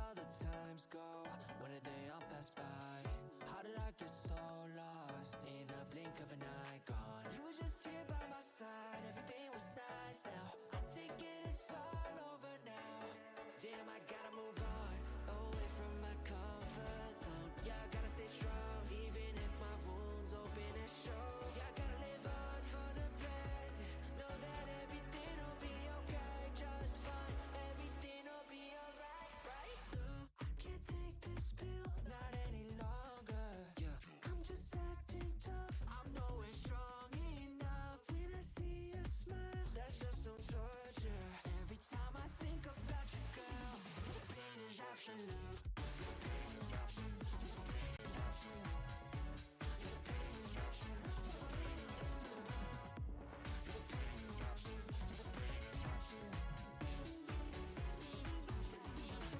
all the times go? When did they all pass by? How did I get so lost in a blink of an eye? Gone. You were just here by my side. Everything was nice now. I take it, it's all over now. Damn, I gotta move on, away from my comfort zone. Yeah, I gotta stay strong, even if my wounds open and show. Yeah, I gotta live on for the present. Know that everything will be okay, just fine. Everything will be alright, right? I can't take this pill, not any longer. Yeah, I'm just acting tough. I'm nowhere strong enough. When I see a smile, that's just some torture. Every time I think about you, girl, the pain is absolute. The pain is absolute. The pain is absolute. The pain is absolute. The pain is absolute. The pain is absolute.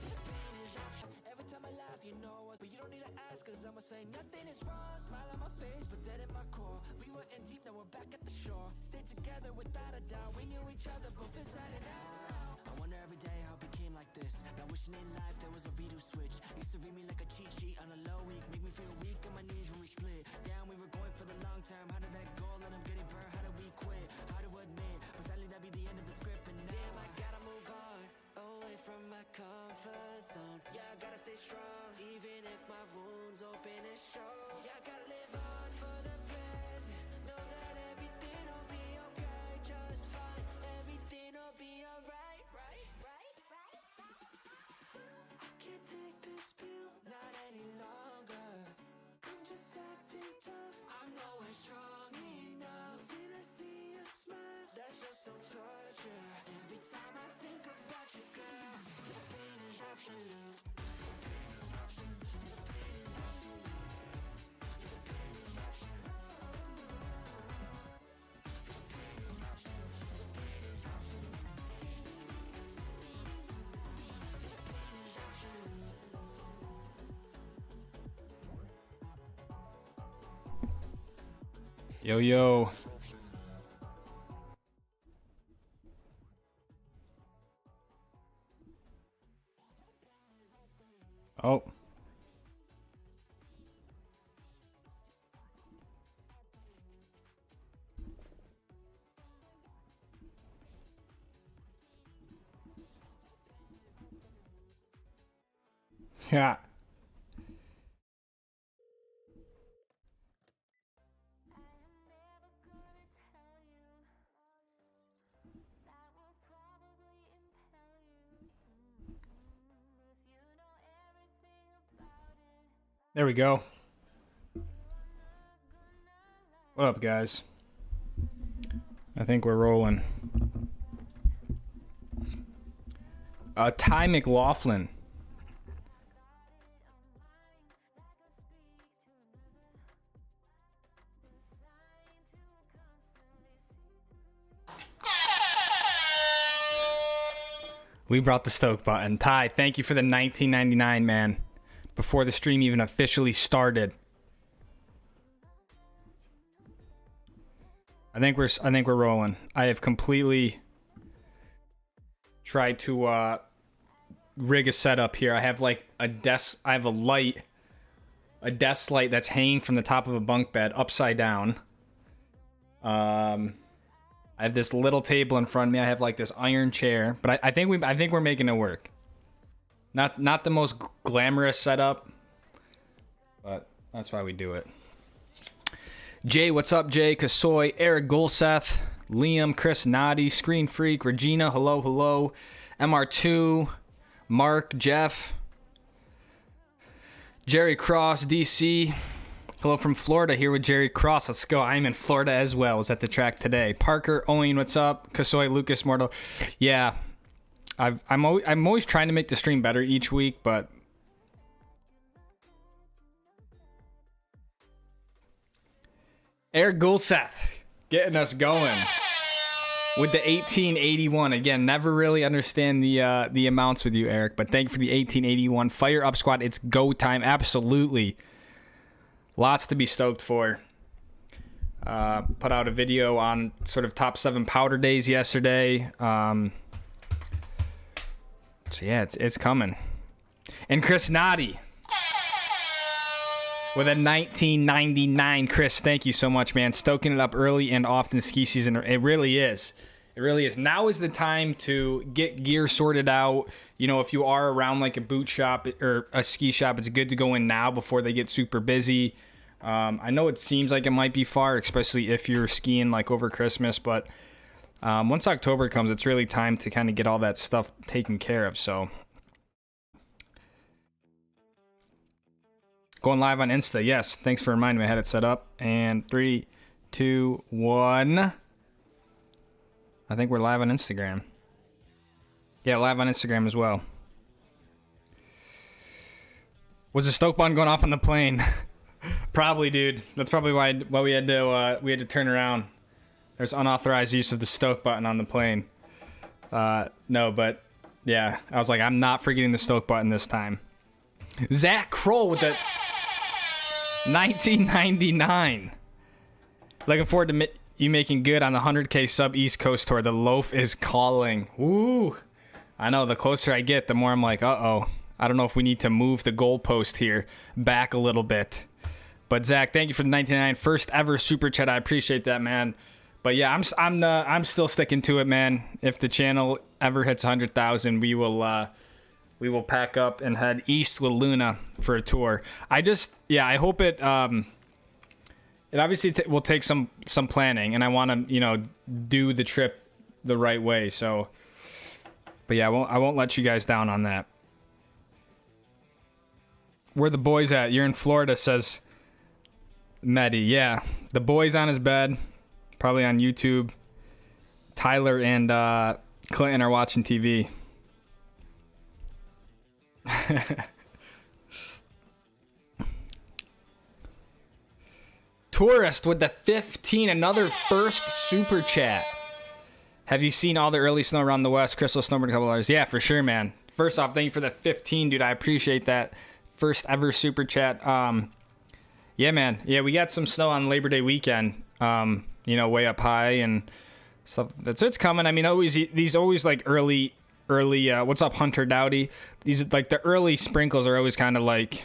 The pain is absolute. Every time I laugh, you know us, but you don't need to ask, cause I'ma say nothing is wrong. Smile on my face, but dead in my core. We were in deep, now we're back at the shore. Stay together without a doubt. We knew each other both inside and out. I wonder every day how it became like this. Now wishing in life there was a redo switch. Used to read me like a cheat sheet on a low week. Make me feel weak on my knees when we split. Down, we were going for the long term. How did that go? Let them get it for how did we quit? How to admit, but sadly that'd be the end of the script. And damn, I gotta move on, away from my comfort zone. Yeah, I gotta stay strong, even if my wounds open and show. Yeah, I gotta live on for the present. Know that everything will be okay, just fine. Everything will be alright, right? I can't take this pill, not any longer. I'm just acting tough. I'm nowhere strong enough. When I see a smile, that's just some torture. Every time I think about you, girl, the pain is absolute. The pain is absolute. The pain is absolute. The pain is absolute. The pain is absolute. The pain is absolute. The pain is absolute. Yo, yo. Oh. Yeah. There we go. What up, guys? I think we're rolling. Ty McLaughlin. We brought the Stoke button. Ty, thank you for the $19.99, man. Before the stream even officially started. I think we're rolling. I have completely tried to rig a setup here. I have like a desk. I have a desk light that's hanging from the top of a bunk bed upside down. I have this little table in front of me. I have like this iron chair, but I think we're making it work. Not the most glamorous setup, but that's why we do it. Jay, what's up, Jay? Kasoy, Eric Golseth, Liam, Chris Noddy, Screen Freak, Regina, hello. MR2, Mark, Jeff, Jerry Cross, DC. Hello from Florida, here with Jerry Cross. Let's go. I'm in Florida as well. Was at the track today. Parker, Owen, what's up? Kasoy, Lucas, Mortal. Yeah. I'm always trying to make the stream better each week, but Eric Gulseth getting us going with the 1881. Again, never really understand the amounts with you, Eric, but thank you for the 1881. Fire up, squad. It's go time. Absolutely. Lots to be stoked for. Put out a video on sort of top 7 powder days yesterday. So yeah, it's coming. And Chris Noddy with a 1999. Chris, thank you so much, man. Stoking it up early and often ski season. It really is. It really is. Now is the time to get gear sorted out. You know, if you are around like a boot shop or a ski shop, it's good to go in now before they get super busy. I know it seems like it might be far, especially if you're skiing like over Christmas, but once October comes, it's really time to kind of get all that stuff taken care of. So going live on Insta. Yes. Thanks for reminding me. I had it set up. And 3, 2, 1. I think we're live on Instagram. Yeah, live on Instagram as well. Was the stoke button going off on the plane? Probably, dude. That's probably why we had to turn around. There's unauthorized use of the stoke button on the plane. No, but yeah, I was like, I'm not forgetting the stoke button this time. Zach Kroll with the 1999. Looking forward to you making good on the 100K sub East Coast tour. The loaf is calling. Woo! I know, the closer I get, the more I'm like, uh-oh. I don't know if we need to move the goalpost here back a little bit. But Zach, thank you for the 99 first ever super chat. I appreciate that, man. But yeah, I'm still sticking to it, man. If the channel ever hits 100,000, we will pack up and head east with Luna for a tour. I hope it it obviously will take some planning, and I want to, do the trip the right way. So, but yeah, I won't let you guys down on that. Where the boys at? You're in Florida, says Medi. Yeah, the boys on his bed, probably on YouTube. Tyler and Clinton are watching TV. Tourist with the 15, another first super chat. Have you seen all the early snow around the West? Crystal snowboard a couple hours. Yeah, for sure, man. First off, thank you for the 15, dude. I appreciate that. First ever super chat. Yeah, man. Yeah, we got some snow on Labor Day weekend. Way up high and stuff. So it's coming. I mean, these like early. What's up, Hunter Dowdy? These like the early sprinkles are always kind of like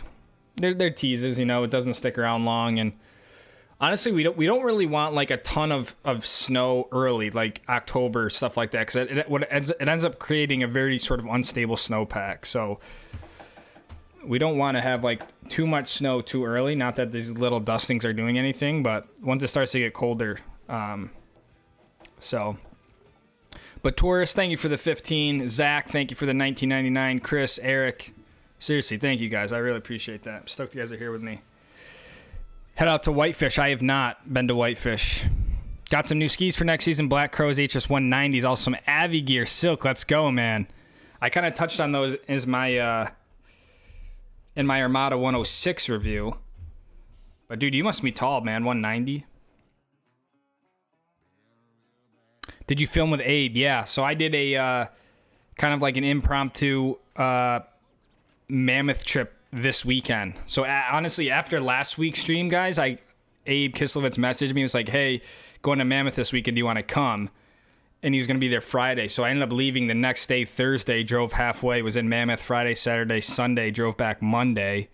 they're teases. It doesn't stick around long, and honestly, we don't really want like a ton of snow early, like October, stuff like that, because it ends up creating a very sort of unstable snowpack. So we don't want to have like too much snow too early. Not that these little dustings are doing anything, but once it starts to get colder, But Taurus, thank you for the 15. Zach, thank you for the 1999. Chris, Eric, seriously, thank you guys. I really appreciate that. I'm stoked you guys are here with me. Head out to Whitefish. I have not been to Whitefish. Got some new skis for next season. Black Crows HS 190s. Also some Avi gear. Silk. Let's go, man. I kind of touched on those in my Armada 106 review. But dude, you must be tall, man. 190. Did you film with Abe? Yeah. So I did a kind of like an impromptu Mammoth trip this weekend. So honestly, after last week's stream, guys, Abe Kislevitz messaged me. He was like, hey, going to Mammoth this weekend. Do you want to come? And he was going to be there Friday. So I ended up leaving the next day, Thursday, drove halfway, was in Mammoth Friday, Saturday, Sunday, drove back Monday.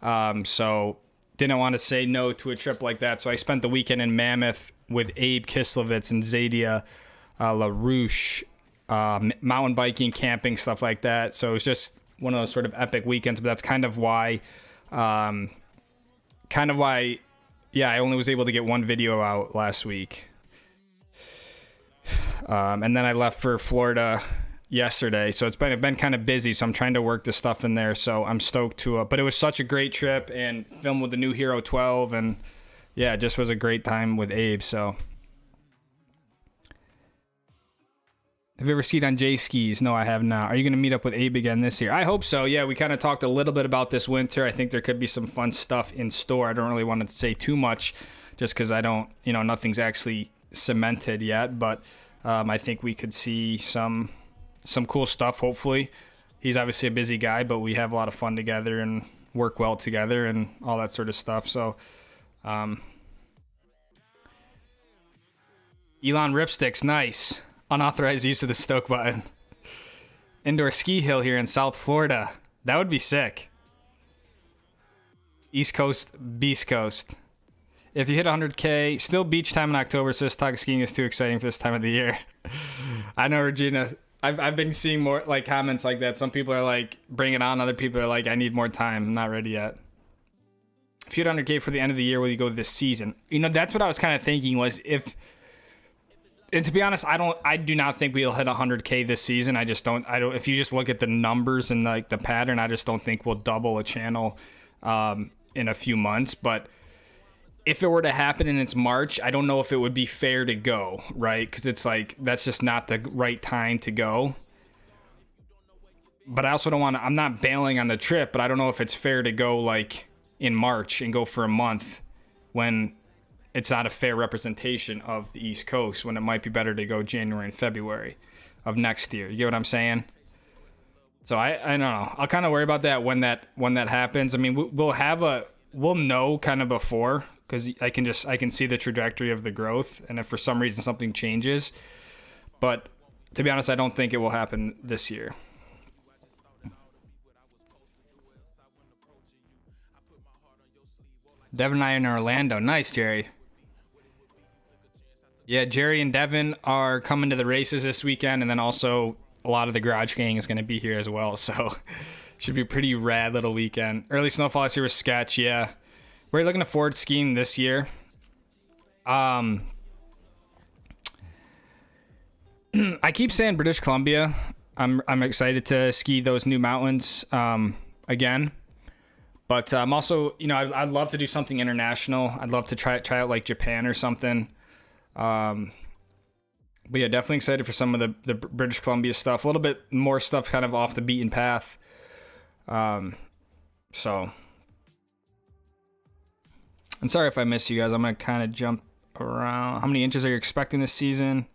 So didn't want to say no to a trip like that. So I spent the weekend in Mammoth with Abe Kislevitz and Zadia LaRouche, mountain biking, camping, stuff like that. So it was just one of those sort of epic weekends, but that's kind of why, I only was able to get one video out last week. And then I left for Florida yesterday, so it's been kind of busy, so I'm trying to work the stuff in there, so I'm stoked to but it was such a great trip, and filmed with the new Hero 12, and yeah, it just was a great time with Abe. So have you ever skied on J skis? No, I have not. Are you going to meet up with Abe again this year? I hope so. Yeah, we kind of talked a little bit about this winter. I think there could be some fun stuff in store. I don't really want to say too much just because I don't, nothing's actually cemented yet, but I think we could see some cool stuff, hopefully. He's obviously a busy guy, but we have a lot of fun together and work well together and all that sort of stuff. So, Elon Ripsticks, nice. Unauthorized use of the stoke button. Indoor ski hill here in South Florida. That would be sick. East Coast, Beast Coast. If you hit 100K, still beach time in October, so this talk of skiing is too exciting for this time of the year. I know, Regina. I've been seeing more like comments like that. Some people are like, bring it on. Other people are like, I need more time. I'm not ready yet. If you hit 100K for the end of the year, will you go this season? You know, that's what I was kind of thinking was if, and to be honest, I do not think we'll hit 100K this season. I don't, if you just look at the numbers and like the pattern, I just don't think we'll double a channel in a few months. But if it were to happen and it's March, I don't know if it would be fair to go, right? Because it's like, that's just not the right time to go. But I also don't want to, I'm not bailing on the trip, but I don't know if it's fair to go like in March and go for a month when it's not a fair representation of the East Coast, when it might be better to go January and February of next year. You get what I'm saying? So I don't know. I'll kind of worry about that when that happens. I mean, we'll know kind of before, because I can see the trajectory of the growth, and if for some reason something changes. But to be honest, I don't think it will happen this year. Devin and I are in Orlando. Nice, Jerry. Yeah, Jerry and Devin are coming to the races this weekend, and then also a lot of the garage gang is going to be here as well. So should be a pretty rad little weekend. Early snowfall this year was sketch, yeah. We're looking forward to skiing this year. I keep saying British Columbia. I'm excited to ski those new mountains again. But I'm also, you know, I'd love to do something international. I'd love to try out like Japan or something. But yeah, definitely excited for some of the British Columbia stuff. A little bit more stuff kind of off the beaten path. So, and sorry if I miss you guys. I'm going to kind of jump around. How many inches are you expecting this season?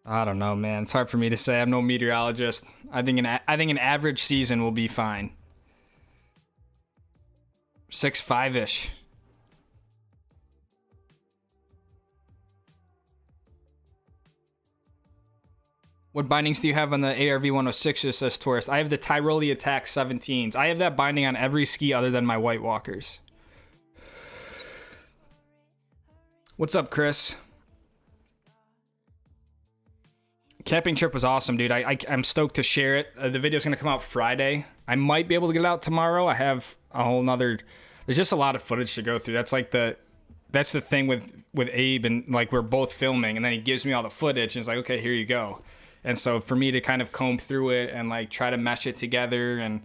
I don't know, man. It's hard for me to say. I'm no meteorologist. I think an average season will be fine. 6'5"-ish. What bindings do you have on the ARV 106? It says Tourist. I have the Tyrolia Attack 17s. I have that binding on every ski other than my White Walkers. What's up, Chris? Camping trip was awesome, dude. I'm stoked to share it. The video's going to come out Friday. I might be able to get it out tomorrow. I have a whole nother... There's just a lot of footage to go through. That's the thing with Abe, and like we're both filming, and then he gives me all the footage and it's like, okay, here you go. And so for me to kind of comb through it and like try to mesh it together, and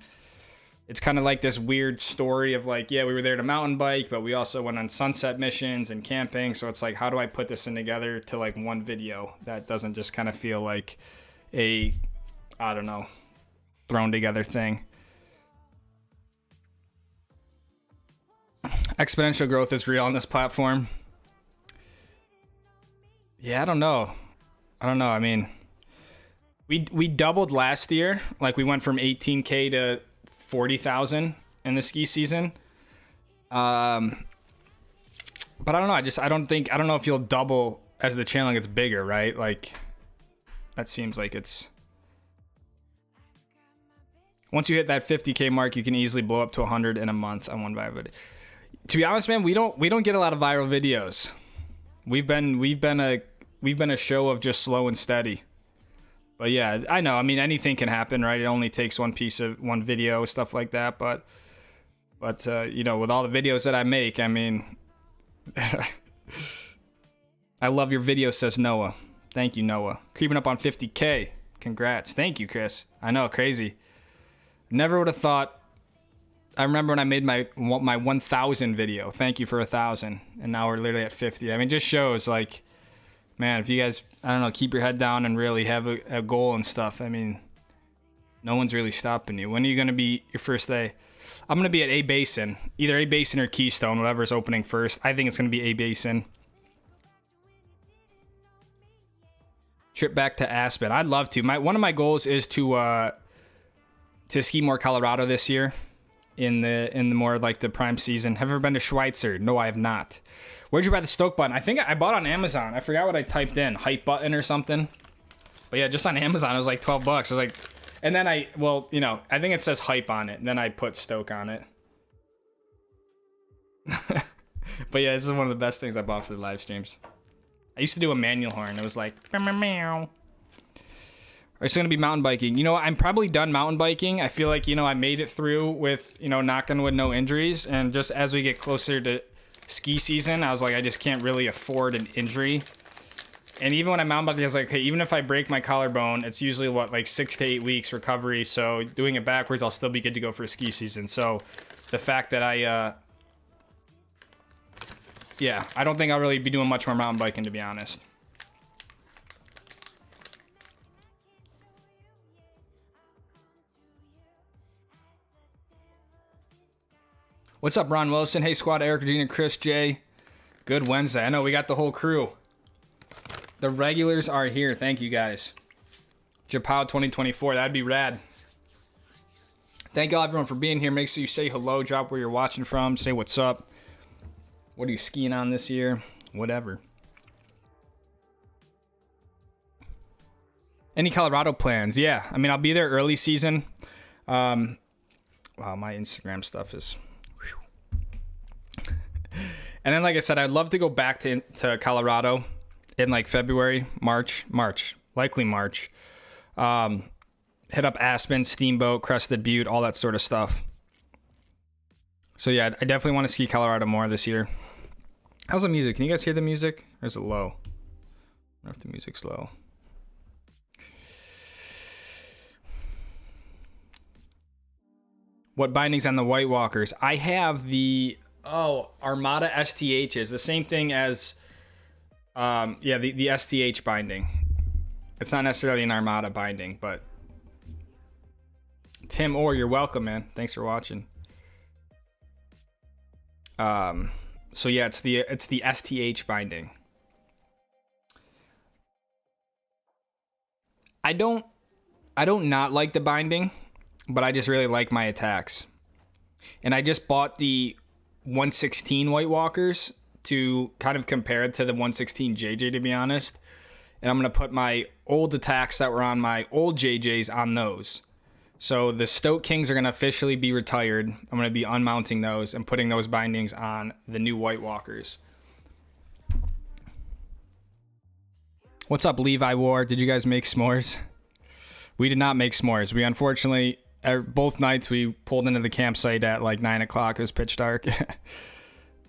it's kind of like this weird story of like, yeah, we were there to mountain bike, but we also went on sunset missions and camping. So it's like, how do I put this in together to like one video that doesn't just kind of feel like a, I don't know, thrown together thing. Exponential growth is real on this platform. Yeah, I don't know. I mean, we doubled last year. Like we went from 18K to 40,000 in the ski season. But I don't know. I don't know if you'll double as the channel gets bigger, right? Like that seems like it's. Once you hit that 50K mark, you can easily blow up to 100 in a month on one viral video. To be honest, man, we don't get a lot of viral videos. We've been a show of just slow and steady. But yeah, I know. I mean, anything can happen, right? It only takes one video, stuff like that. But you know, with all the videos that I make, I mean, I love your video, says Noah. Thank you, Noah. Creeping up on 50K. Congrats. Thank you, Chris. I know, crazy. Never would have thought. I remember when I made my 1,000 video. Thank you for 1,000. And now we're literally at 50. I mean, just shows like, man, if you guys, I don't know, keep your head down and really have a goal and stuff. I mean, no one's really stopping you. When are you going to be your first day? I'm going to be at A Basin. Either A Basin or Keystone, whatever's opening first. I think it's going to be A Basin. Trip back to Aspen. I'd love to. One of my goals is to ski more Colorado this year. In the more like the prime season. Have you ever been to Schweitzer? No, I have not. Where'd you buy the Stoke button? I think I bought on Amazon. I forgot what I typed in. Hype button or something. But yeah, just on Amazon, it was like $12. I was like, And then I think it says hype on it. And then I put Stoke on it. But yeah, this is one of the best things I bought for the live streams. I used to do a manual horn. It was like, meow, meow, meow. Are you still going to be mountain biking? You know, I'm probably done mountain biking. I feel like, I made it through with, knock on wood, no injuries. And just as we get closer to ski season, I was like, I just can't really afford an injury. And even when I'm mountain biking, I was like, hey, even if I break my collarbone, it's usually like 6 to 8 weeks recovery. So doing it backwards, I'll still be good to go for ski season. So the fact that I don't think I'll really be doing much more mountain biking, to be honest. What's up, Ron Wilson? Hey, squad. Eric, Regina, Chris, Jay. Good Wednesday. I know we got the whole crew. The regulars are here. Thank you, guys. Japow 2024. That'd be rad. Thank y'all, everyone, for being here. Make sure you say hello. Drop where you're watching from. Say what's up. What are you skiing on this year? Whatever. Any Colorado plans? Yeah. I mean, I'll be there early season. Wow, my Instagram stuff is... And then, like I said, I'd love to go back to Colorado in like February, March, likely March. Hit up Aspen, Steamboat, Crested Butte, all that sort of stuff. So yeah, I definitely want to ski Colorado more this year. How's the music? Can you guys hear the music? Or is it low? I don't know if the music's low. What bindings on the White Walkers? I have the Armada STHs, the same thing as the STH binding. It's not necessarily an Armada binding, but Tim Orr, you're welcome, man. Thanks for watching. So yeah, it's the STH binding. I don't not like the binding, but I just really like my attacks. And I just bought the 116 White Walkers to kind of compare it to the 116 JJ, to be honest. And I'm going to put my old attacks that were on my old JJs on those. So the Stoke Kings are going to officially be retired. I'm going to be unmounting those and putting those bindings on the new White Walkers. What's up, Levi War? Did you guys make s'mores? We did not make s'mores. We unfortunately, both nights we pulled into the campsite at like 9 o'clock. It was pitch dark.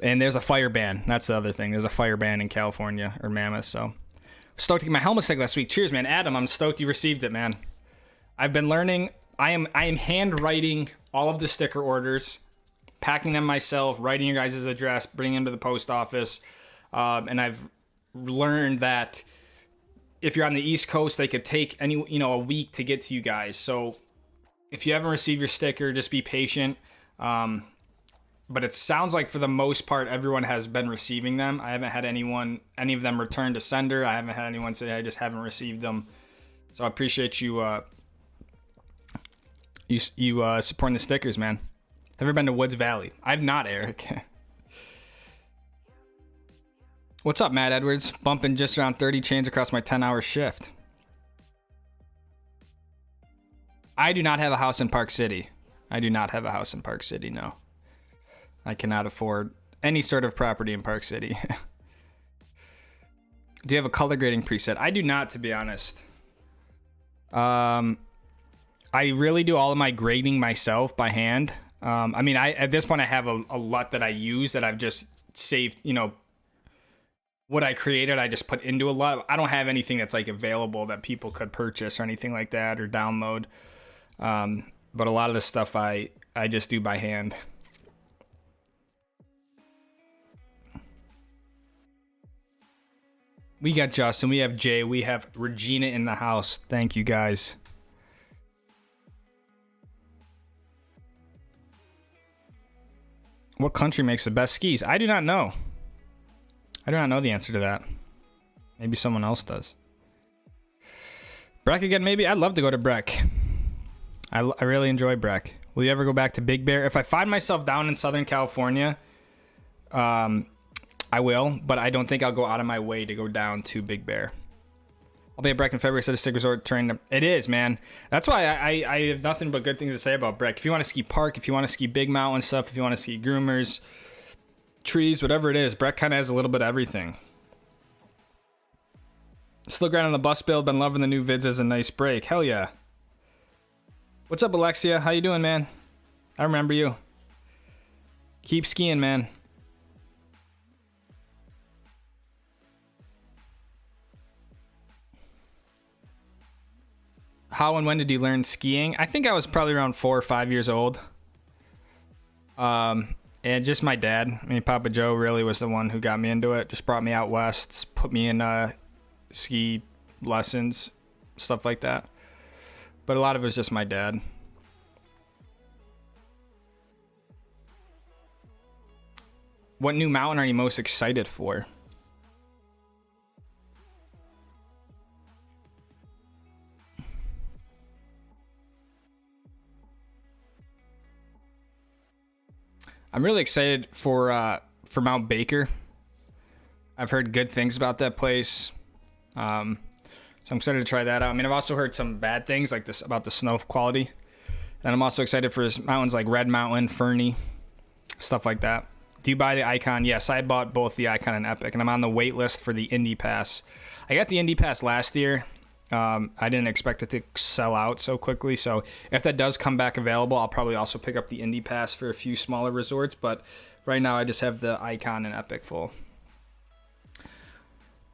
And there's a fire ban. That's the other thing. There's a fire ban in California or Mammoth. So stoked to get my helmet stick last week. Cheers, man. Adam, I'm stoked you received it, man. I've been learning. I am handwriting all of the sticker orders, packing them myself, writing your guys' address, bringing them to the post office. And I've learned that if you're on the East Coast, they could take a week to get to you guys. So if you haven't received your sticker, just be patient. But it sounds like for the most part, everyone has been receiving them. I haven't had any of them return to sender. I haven't had anyone say I just haven't received them. So I appreciate you supporting the stickers, man. Have you ever been to Woods Valley? I've not, Eric. What's up, Matt Edwards? Bumping just around 30 chains across my 10-hour shift. I do not have a house in Park City. No. I cannot afford any sort of property in Park City. Do you have a color grading preset? I do not, to be honest. I really do all of my grading myself by hand. At this point I have a LUT that I use that I've just saved, what I created, I just put into a LUT. I don't have anything that's like available that people could purchase or anything like that or download. But a lot of the stuff I just do by hand. We got Justin, we have Jay, we have Regina in the house. Thank you, guys. What country makes the best skis? I do not know. I do not know the answer to that. Maybe someone else does. Breck again, maybe? I'd love to go to Breck. I really enjoy Breck. Will you ever go back to Big Bear? If I find myself down in Southern California, I will, but I don't think I'll go out of my way to go down to Big Bear. I'll be at Breck in February, said a sick resort terrain. It is, man. That's why I have nothing but good things to say about Breck. If you want to ski park, if you want to ski big mountain stuff, if you want to ski groomers, trees, whatever it is, Breck kind of has a little bit of everything. Still grinding the bus build. Been loving the new vids as a nice break. Hell yeah. What's up, Alexia? How you doing, man? I remember you. Keep skiing, man. How and when did you learn skiing? I think I was probably around 4 or 5 years old. And just my dad. I mean, Papa Joe really was the one who got me into it. Just brought me out west, put me in ski lessons, stuff like that. But a lot of it was just my dad. What new mountain are you most excited for? I'm really excited for Mount Baker. I've heard good things about that place. So I'm excited to try that out. I mean, I've also heard some bad things like this about the snow quality. And I'm also excited for mountains like Red Mountain, Fernie, stuff like that. Do you buy the Icon? Yes, I bought both the Icon and Epic, and I'm on the wait list for the Indy Pass. I got the Indy Pass last year. I didn't expect it to sell out so quickly, so if that does come back available, I'll probably also pick up the Indy Pass for a few smaller resorts, but right now I just have the Icon and Epic full.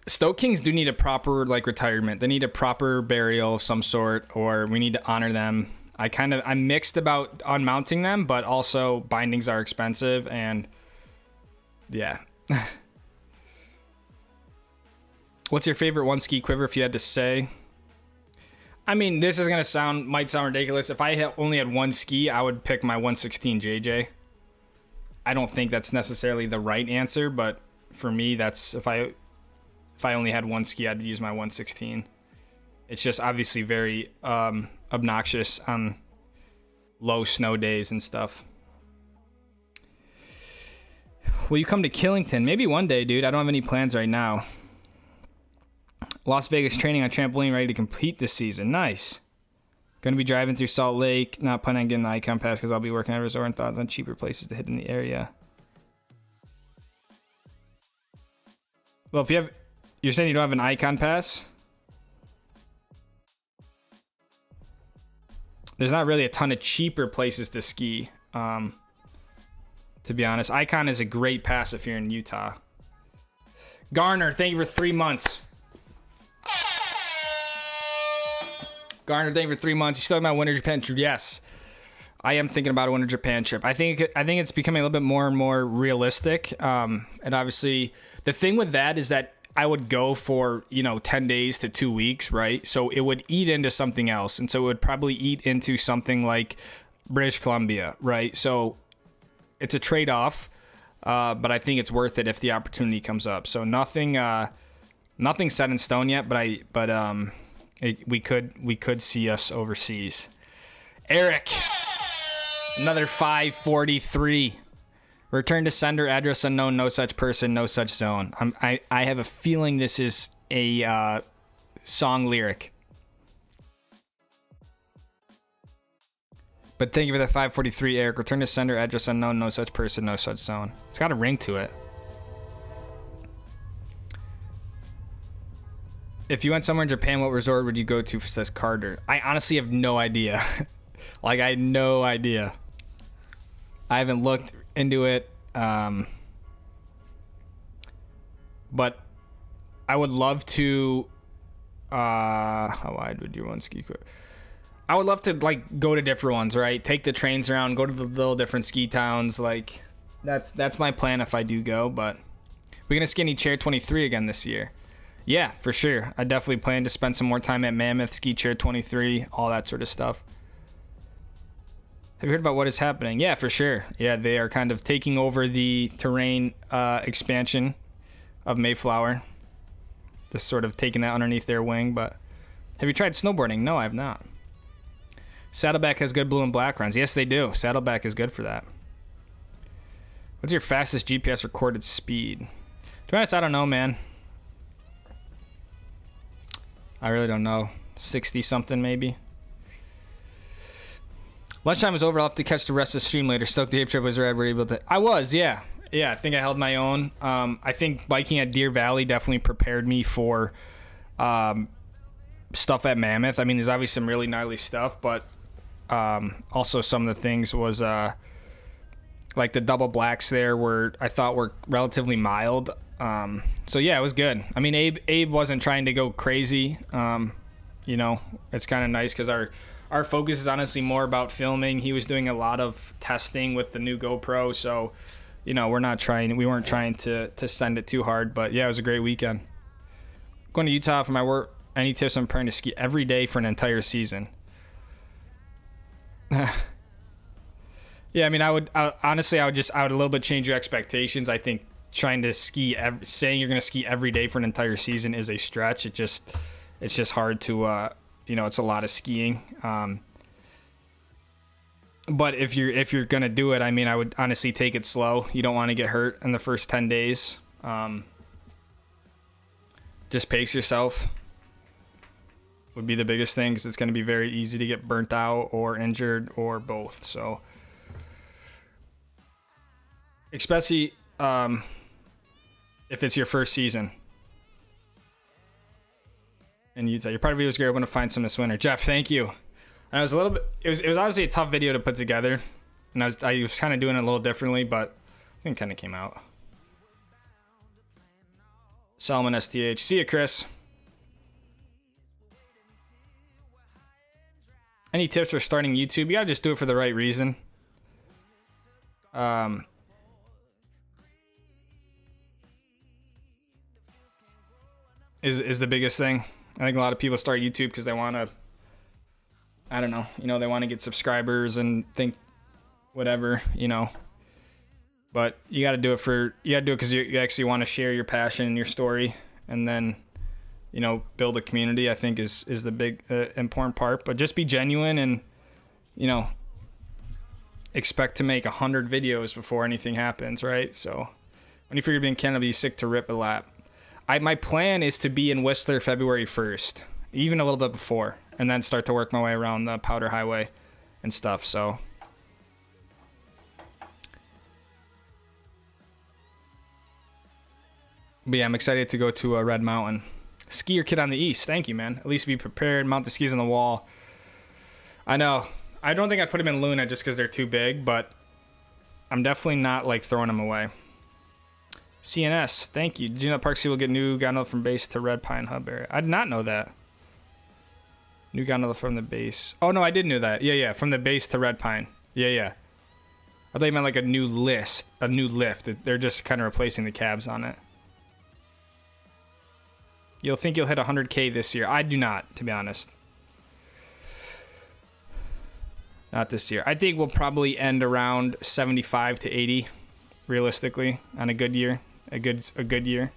Stoke Kings do need a proper retirement. They need a proper burial of some sort, or we need to honor them. I'm mixed about unmounting them, but also bindings are expensive, and yeah. What's your favorite one ski quiver if you had to say? I mean, this is might sound ridiculous. If I only had one ski, I would pick my 116 JJ. I don't think that's necessarily the right answer, but for me, that's if I only had one ski, I'd use my 116. It's just obviously very obnoxious on low snow days and stuff. Will you come to Killington? Maybe one day, dude. I don't have any plans right now. Las Vegas training on trampoline, ready to compete this season. Nice. Going to be driving through Salt Lake. Not planning on getting the Icon Pass because I'll be working at a resort and thoughts on cheaper places to hit in the area. Well, if you're saying you don't have an Icon Pass? There's not really a ton of cheaper places to ski. To be honest, Icon is a great pass if you're in Utah. Garner, thank you for 3 months. Garner, thank you for 3 months. You still have my Winter Japan trip? Yes, I am thinking about a Winter Japan trip. I think it's becoming a little bit more and more realistic. And obviously, the thing with that is that I would go for 10 days to 2 weeks, right? So it would eat into something else, and so it would probably eat into something like British Columbia, right? So it's a trade-off, but I think it's worth it if the opportunity comes up. So nothing set in stone yet, but we could see us overseas. Eric, another 543. Return to sender, address unknown, no such person, no such zone. I have a feeling this is a song lyric. But thank you for the 543, Eric. Return to sender, address unknown, no such person, no such zone. It's got a ring to it. If you went somewhere in Japan, what resort would you go to, says Carter? I honestly have no idea. I had no idea. I haven't looked into it. But I would love to... how wide would your one ski quit? I would love to go to different ones, right? Take the trains around, go to the little different ski towns. That's my plan if I do go. But we're gonna skinny chair 23 again this year. Yeah, for sure. I definitely plan to spend some more time at Mammoth, Ski Chair 23, all that sort of stuff. Have you heard about what is happening? Yeah, for sure. Yeah, they are kind of taking over the terrain expansion of Mayflower. Just sort of taking that underneath their wing. But have you tried snowboarding? No, I have not. Saddleback has good blue and black runs. Yes, they do. Saddleback is good for that. What's your fastest GPS recorded speed? To be honest, I don't know, man. I really don't know. 60 something maybe. Lunchtime was over. I'll have to catch the rest of the stream later. Stoked the Ape Trip was rad. Were able to. I was, yeah. Yeah, I think I held my own. I think biking at Deer Valley definitely prepared me for stuff at Mammoth. I mean, there's obviously some really gnarly stuff, but also some of the things was like the double blacks there were, I thought, were relatively mild. So yeah, it was good. I mean, Abe wasn't trying to go crazy. You know, it's kind of nice because our focus is honestly more about filming. He was doing a lot of testing with the new GoPro, so you know, we weren't trying to send it too hard. But yeah, it was a great weekend. Going to Utah for my work. Any tips on preparing to ski every day for an entire season? Yeah, I mean, I would honestly a little bit change your expectations. I think trying to ski, saying you're going to ski every day for an entire season is a stretch. It's just hard to, you know, it's a lot of skiing. But if you're going to do it, I mean, I would honestly take it slow. You don't want to get hurt in the first 10 days. Just pace yourself would be the biggest thing, because it's going to be very easy to get burnt out or injured or both. So especially if it's your first season in Utah. Your part of it was great. I want to find some this winter. Jeff, thank you. And it was honestly a tough video to put together, and I was kind of doing it a little differently, but I think it kind of came out. Salmon STH. See ya, Chris. Any tips for starting YouTube? You gotta just do it for the right reason. Is the biggest thing. I think a lot of people start YouTube because they want to, I don't know, you know, they want to get subscribers and think whatever, you know. But you got to do it because you actually want to share your passion and your story, and then, you know, build a community, I think is the big important part. But just be genuine and, you know, expect to make 100 videos before anything happens, right? So when you figure being Canada, be sick to rip a lap. My plan is to be in Whistler February 1st, even a little bit before, and then start to work my way around the Powder Highway and stuff. So but yeah, I'm excited to go to Red Mountain. Ski your kid on the east. Thank you, man. At least be prepared. Mount the skis on the wall. I know. I don't think I'd put them in Luna just because they're too big, but I'm definitely not like throwing them away. CNS, thank you. Did you know Park City will get new gondola from base to Red Pine Hub area? I did not know that. New gondola from the base. Oh, no, I did know that. Yeah, from the base to Red Pine. Yeah. I thought you meant like a new lift. They're just kind of replacing the cabs on it. You'll think you'll hit 100K this year. I do not, to be honest. Not this year. I think we'll probably end around 75 to 80, realistically, on a good year. A good year.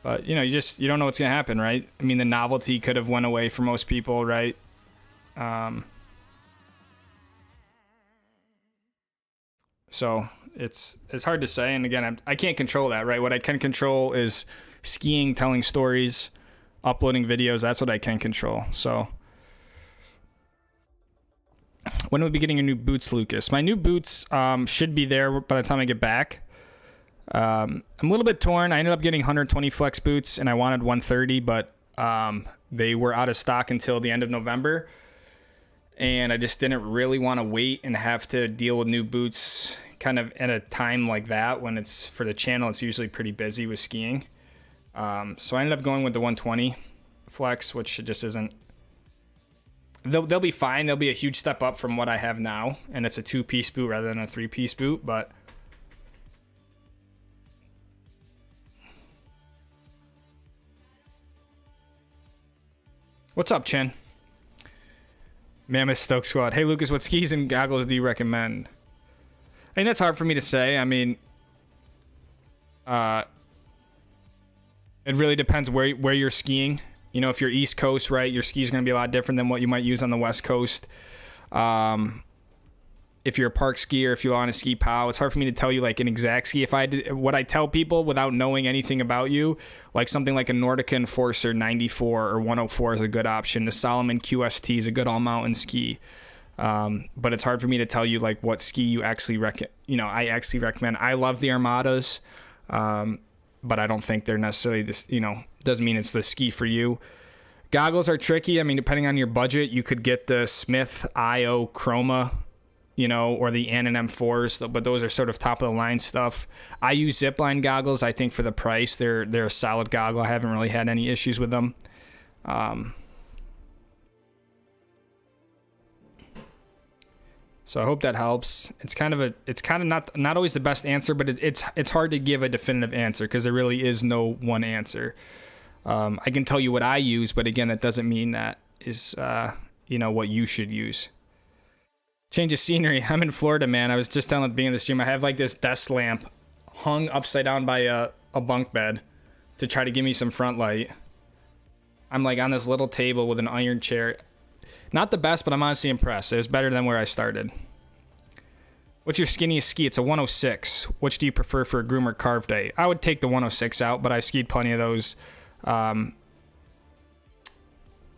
But, you know, you don't know what's going to happen, right? I mean, the novelty could have went away for most people, right? So it's hard to say. And again, I can't control that, right? What I can control is skiing, telling stories, uploading videos. That's what I can control. So when will we be getting your new boots, Lucas? My new boots should be there by the time I get back. I'm a little bit torn. I ended up getting 120 flex boots, and I wanted 130, but they were out of stock until the end of November. And I just didn't really want to wait and have to deal with new boots kind of at a time like that when it's for the channel. It's usually pretty busy with skiing. So I ended up going with the 120 flex, which just isn't. They'll be fine. They'll be a huge step up from what I have now, and it's a 2-piece boot rather than a 3-piece boot. But what's up, Chin? Mammoth Stoke Squad. Hey, Lucas, what skis and goggles do you recommend? I mean, that's hard for me to say. I mean, it really depends where you're skiing. You know, if you're East Coast, right, your skis are going to be a lot different than what you might use on the West Coast. if you're a park skier, if you want to ski POW. It's hard for me to tell you like an exact ski. If I did what I tell people without knowing anything about you, like something like a Nordica Enforcer 94 or 104 is a good option. The Salomon QST is a good all-mountain ski. But it's hard for me to tell you like what ski you actually I actually recommend. I love the Armadas, but I don't think they're necessarily this, doesn't mean it's the ski for you. Goggles are tricky. I mean, depending on your budget, you could get the Smith IO Chroma, or the Anon M4s, but those are sort of top of the line stuff. I use Zipline goggles. I think for the price, they're a solid goggle. I haven't really had any issues with them. So I hope that helps. It's kind of not always the best answer, but it's hard to give a definitive answer because there really is no one answer. I can tell you what I use, but again, that doesn't mean that is what you should use. Change of scenery. I'm in Florida, man. I was just down at the beginning of this gym. I have like this desk lamp hung upside down by a bunk bed to try to give me some front light. I'm like on this little table with an iron chair. Not the best, but I'm honestly impressed. It was better than where I started. What's your skinniest ski? It's a 106. Which do you prefer for a groom or carve day? I would take the 106 out, but I've skied plenty of those on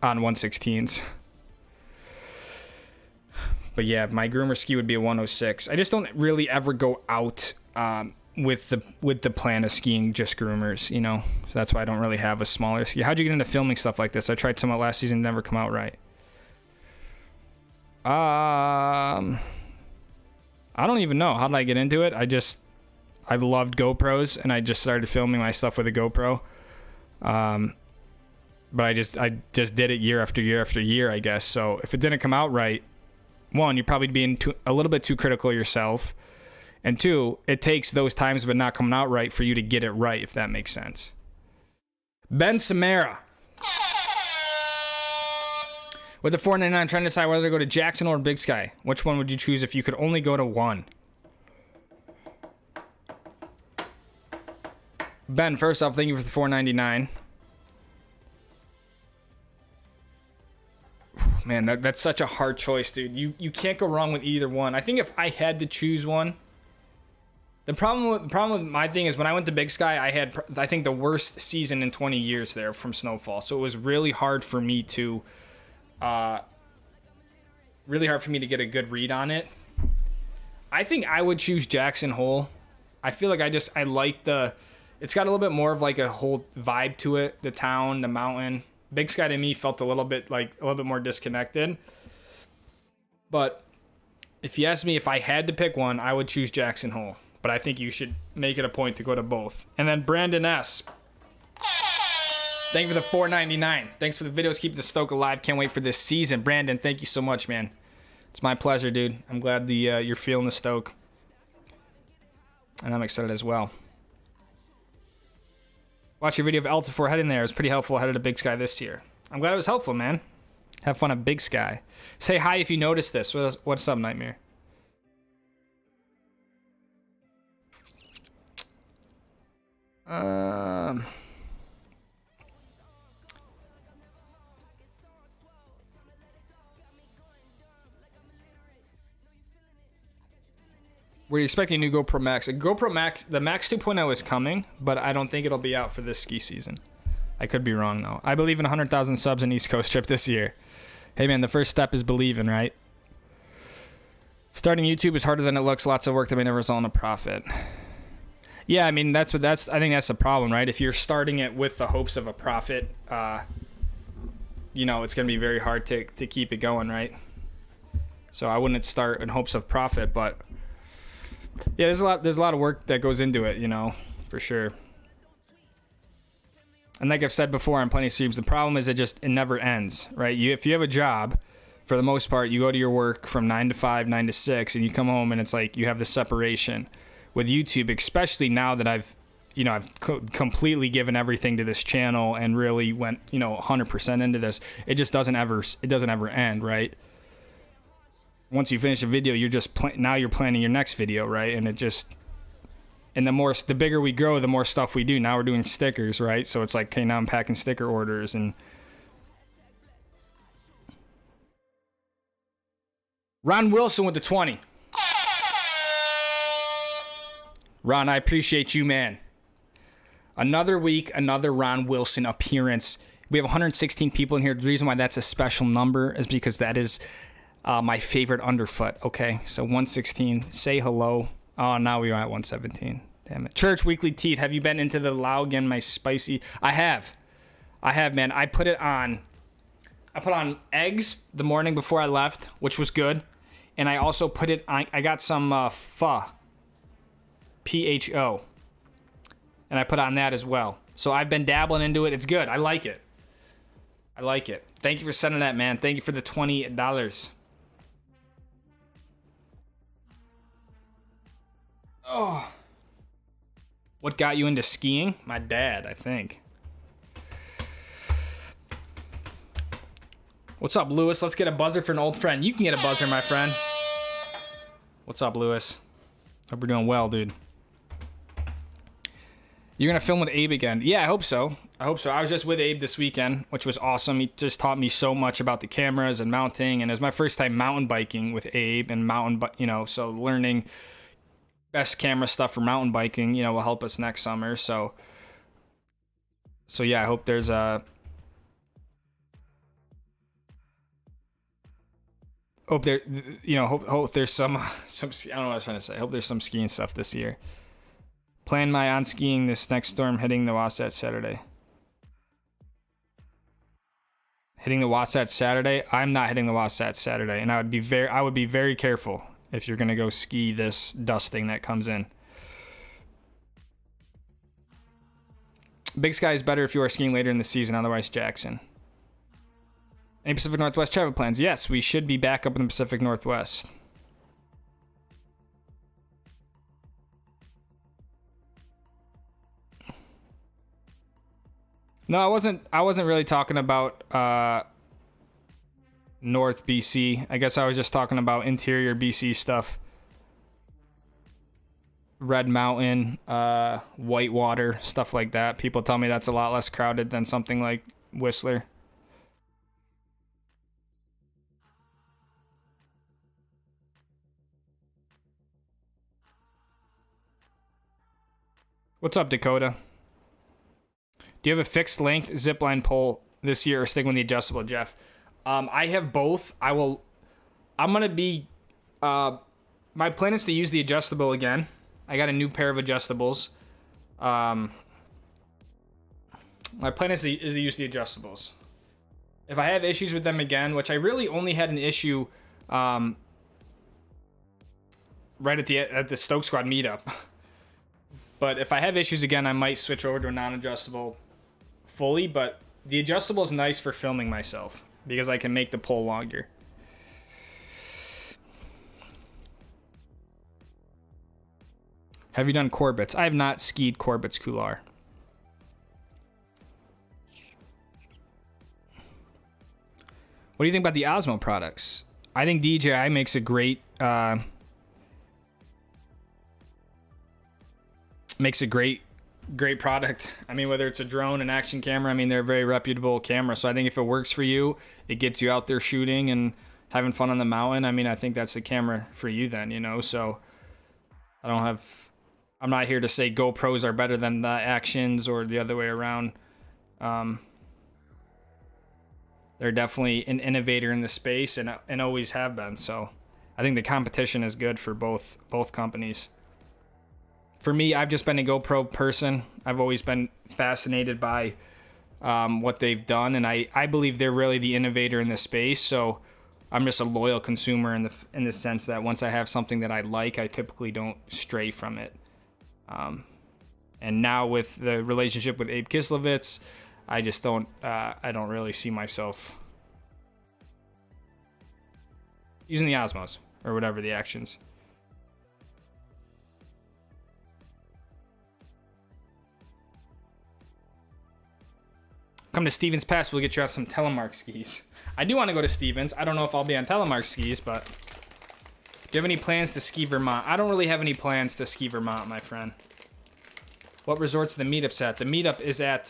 116s. But yeah, my groomer ski would be a 106. I just don't really ever go out with the plan of skiing just groomers, So that's why I don't really have a smaller ski. How'd you get into filming stuff like this? I tried some last season, never come out right. I don't even know. How did I get into it? I loved GoPros and I just started filming my stuff with a GoPro. But I just did it year after year after year, I guess. So if it didn't come out right, one, you're probably being a little bit too critical of yourself. And two, it takes those times of it not coming out right for you to get it right, if that makes sense. Ben Samara. With the $4.99, I'm trying to decide whether to go to Jackson or Big Sky. Which one would you choose if you could only go to one? Ben, first off, thank you for the $4.99. Man, that's such a hard choice, dude. You can't go wrong with either one. I think if I had to choose one, the problem with my thing is when I went to Big Sky, I had, I think, the worst season in 20 years there from snowfall. So it was really hard for me to get a good read on it. I think I would choose Jackson Hole. I feel like I like it's got a little bit more of like a whole vibe to it. The town, the mountain. Big Sky to me felt a little bit more disconnected. But if you ask me if I had to pick one, I would choose Jackson Hole. But I think you should make it a point to go to both. And then Brandon S. Thank you for the $4.99. Thanks for the videos. Keeping the stoke alive. Can't wait for this season. Brandon, thank you so much, man. It's my pleasure, dude. I'm glad you're feeling the stoke. And I'm excited as well. Watch your video of Altifor heading there. It was pretty helpful. Headed to Big Sky this year. I'm glad it was helpful, man. Have fun at Big Sky. Say hi if you notice this. What's up, Nightmare? Were you expecting a new GoPro Max? The Max 2.0 is coming, but I don't think it'll be out for this ski season. I could be wrong, though. I believe in 100,000 subs in East Coast trip this year. Hey, man, the first step is believing, right? Starting YouTube is harder than it looks. Lots of work that may never result in a profit. Yeah, I mean, I think that's the problem, right? If you're starting it with the hopes of a profit, it's going to be very hard to keep it going, right? So I wouldn't start in hopes of profit, but yeah, there's a lot of work that goes into it, for sure. And like I've said before on plenty of streams, the problem is it never ends, right? If you have a job, for the most part, you go to your work from 9 to 5, 9 to 6, and you come home and it's like you have the separation. With YouTube, especially now that I've completely given everything to this channel and really went, 100% into this, it doesn't ever end, right? Once you finish a video, you're just now you're planning your next video, right? And the bigger we grow, the more stuff we do. Now we're doing stickers, right? So it's like, okay, now I'm packing sticker orders. And Ron Wilson with the 20. Ron, I appreciate you, man. Another week, another Ron Wilson appearance. We have 116 people in here. The reason why that's a special number is because that is my favorite underfoot. Okay, so 116. Say hello. Oh, now we are at 117. Damn it. Church Weekly Teeth. Have you been into the Lao again? My spicy. I have, man. I put on eggs the morning before I left, which was good, and I also put it on. I got some pho, PHO, and I put on that as well. So I've been dabbling into it. It's good. I like it. Thank you for sending that, man. Thank you for the $20. Oh. What got you into skiing? My dad, I think. What's up, Lewis? Let's get a buzzer for an old friend. You can get a buzzer, my friend. What's up, Lewis? Hope we're doing well, dude. You're going to film with Abe again? Yeah, I hope so. I was just with Abe this weekend, which was awesome. He just taught me so much about the cameras and mounting, and it was my first time mountain biking with Abe and so learning best camera stuff for mountain biking, will help us next summer. So yeah, I hope there's hope there's some I don't know what I was trying to say. I hope there's some skiing stuff this year. Plan my on skiing this next storm hitting the Wasatch Saturday. Hitting the Wasatch Saturday? I'm not hitting the Wasatch Saturday, and I would be very careful if you're gonna go ski this dusting that comes in. Big Sky is better if you are skiing later in the season, otherwise Jackson. Any Pacific Northwest travel plans? Yes, we should be back up in the Pacific Northwest. No, I wasn't really talking about North BC. I guess I was just talking about interior BC stuff. Red Mountain, Whitewater, stuff like that. People tell me that's a lot less crowded than something like Whistler. What's up, Dakota? Do you have a fixed length zipline pole this year or sticking with the adjustable, Jeff? I have both. My plan is to use the adjustable again. I got a new pair of adjustables. My plan is to use the adjustables. If I have issues with them again, which I really only had an issue right at the Stoke Squad meetup. But if I have issues again, I might switch over to a non-adjustable fully. But the adjustable is nice for filming myself because I can make the pole longer. Have you done Corbett's? I have not skied Corbett's Couloir. What do you think about the Osmo products? I think DJI makes a great product. I mean, whether it's a drone, an action camera, I mean, they're a very reputable camera. So I think if it works for you, it gets you out there shooting and having fun on the mountain. I mean, I think that's the camera for you then, So I'm not here to say GoPros are better than the Actions or the other way around. They're definitely an innovator in the space and always have been. So I think the competition is good for both companies. For me, I've just been a GoPro person. I've always been fascinated by what they've done, and I believe they're really the innovator in the space. So I'm just a loyal consumer in the sense that once I have something that I like, I typically don't stray from it. And now with the relationship with Abe Kislevitz, I just don't really see myself using the Osmos or whatever the Actions. Come to Stevens Pass, we'll get you out some telemark skis. I do want to go to Stevens. I don't know if I'll be on telemark skis, but do you have any plans to ski Vermont? I don't really have any plans to ski Vermont, my friend. What resorts the meetup's at? The meetup is at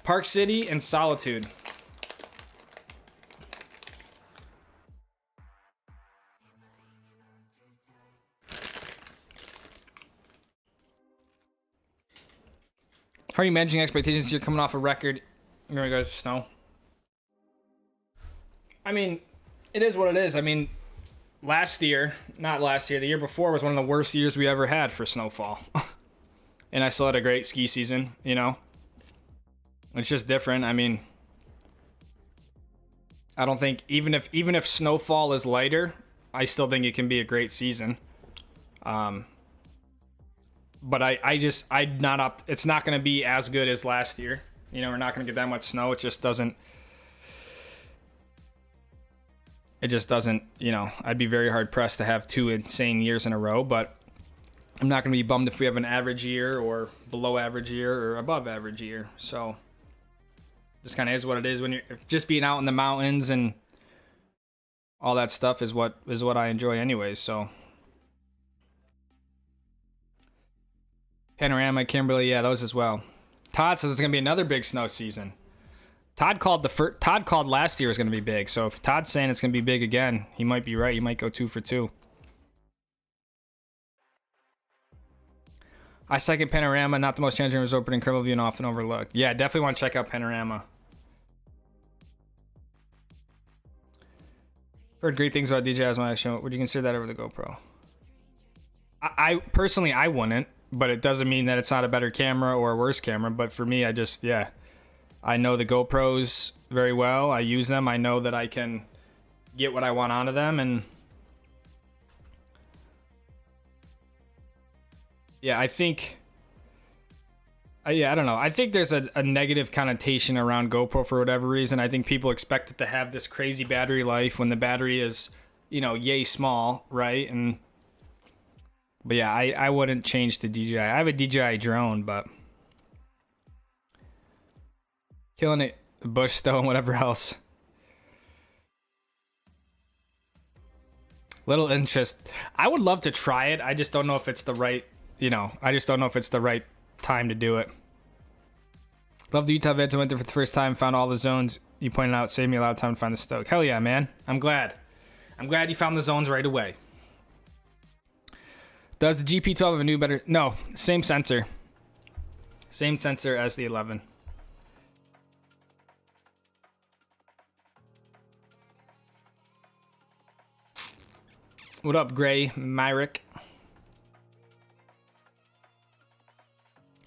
Park City and Solitude. How are you managing expectations? You're coming off a record in regards to snow. I mean, it is what it is. I mean, the year before was one of the worst years we ever had for snowfall. And I still had a great ski season, you know? It's just different. I mean, I don't think even if snowfall is lighter, I still think it can be a great season. But it's not going to be as good as last year. You know, we're not going to get that much snow. It just doesn't, you know, I'd be very hard pressed to have 2 insane years in a row, but I'm not going to be bummed if we have an average year or below average year or above average year. So just kind of is what it is when you're just being out in the mountains and all that stuff is what I enjoy anyways. So Panorama, Kimberly, yeah, those as well. Todd says it's going to be another big snow season. Todd called last year was going to be big. So if Todd's saying it's going to be big again, he might be right. He might go 2 for 2. I second Panorama, not the most challenging resort, but incredible view and often overlooked. Yeah, definitely want to check out Panorama. Heard great things about DJI Osmo Action. Would you consider that over the GoPro? I personally, I wouldn't, but it doesn't mean that it's not a better camera or a worse camera. But for me, I know the GoPros very well. I use them. I know that I can get what I want out of them, and yeah, I think, I don't know. I think there's a negative connotation around GoPro for whatever reason. I think people expect it to have this crazy battery life when the battery is, you know, yay small, right? But yeah, I wouldn't change to DJI. I have a DJI drone, but killing it, bush stone, whatever else. Little interest. I would love to try it. I just don't know if it's the right, time to do it. Love the Utah Vents. I went there for the first time, found all the zones you pointed out, saved me a lot of time to find the stoke. Hell yeah, man. I'm glad you found the zones right away. Does the GP12 have a new better? No, same sensor. Same sensor as the 11. What up, Gray Myrick?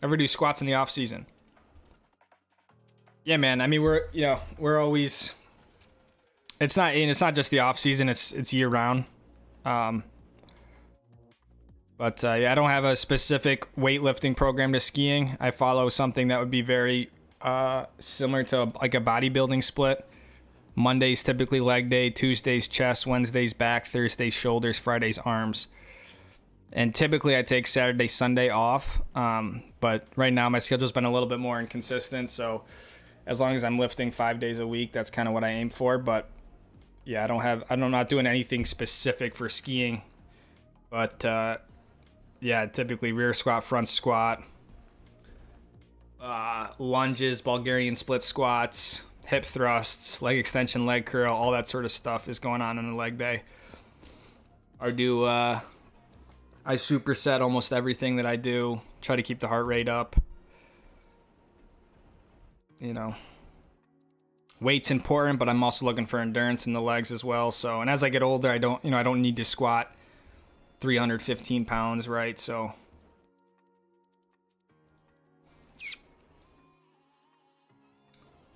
Ever do squats in the off season? Yeah, man. I mean, we're always. It's not just the off season. It's year round. But yeah, I don't have a specific weightlifting program to skiing. I follow something that would be very similar to like a bodybuilding split. Mondays typically leg day, Tuesdays chest, Wednesdays back, Thursdays shoulders, Fridays arms. And typically I take Saturday, Sunday off. But right now my schedule's been a little bit more inconsistent. So as long as I'm lifting 5 days a week, that's kind of what I aim for. But yeah, I'm not doing anything specific for skiing. But yeah, typically rear squat, front squat, lunges, Bulgarian split squats, hip thrusts, leg extension, leg curl, all that sort of stuff is going on in the leg day. I superset almost everything that I do. Try to keep the heart rate up. You know, weight's important, but I'm also looking for endurance in the legs as well. So, and as I get older, I don't need to squat 315 pounds, right? So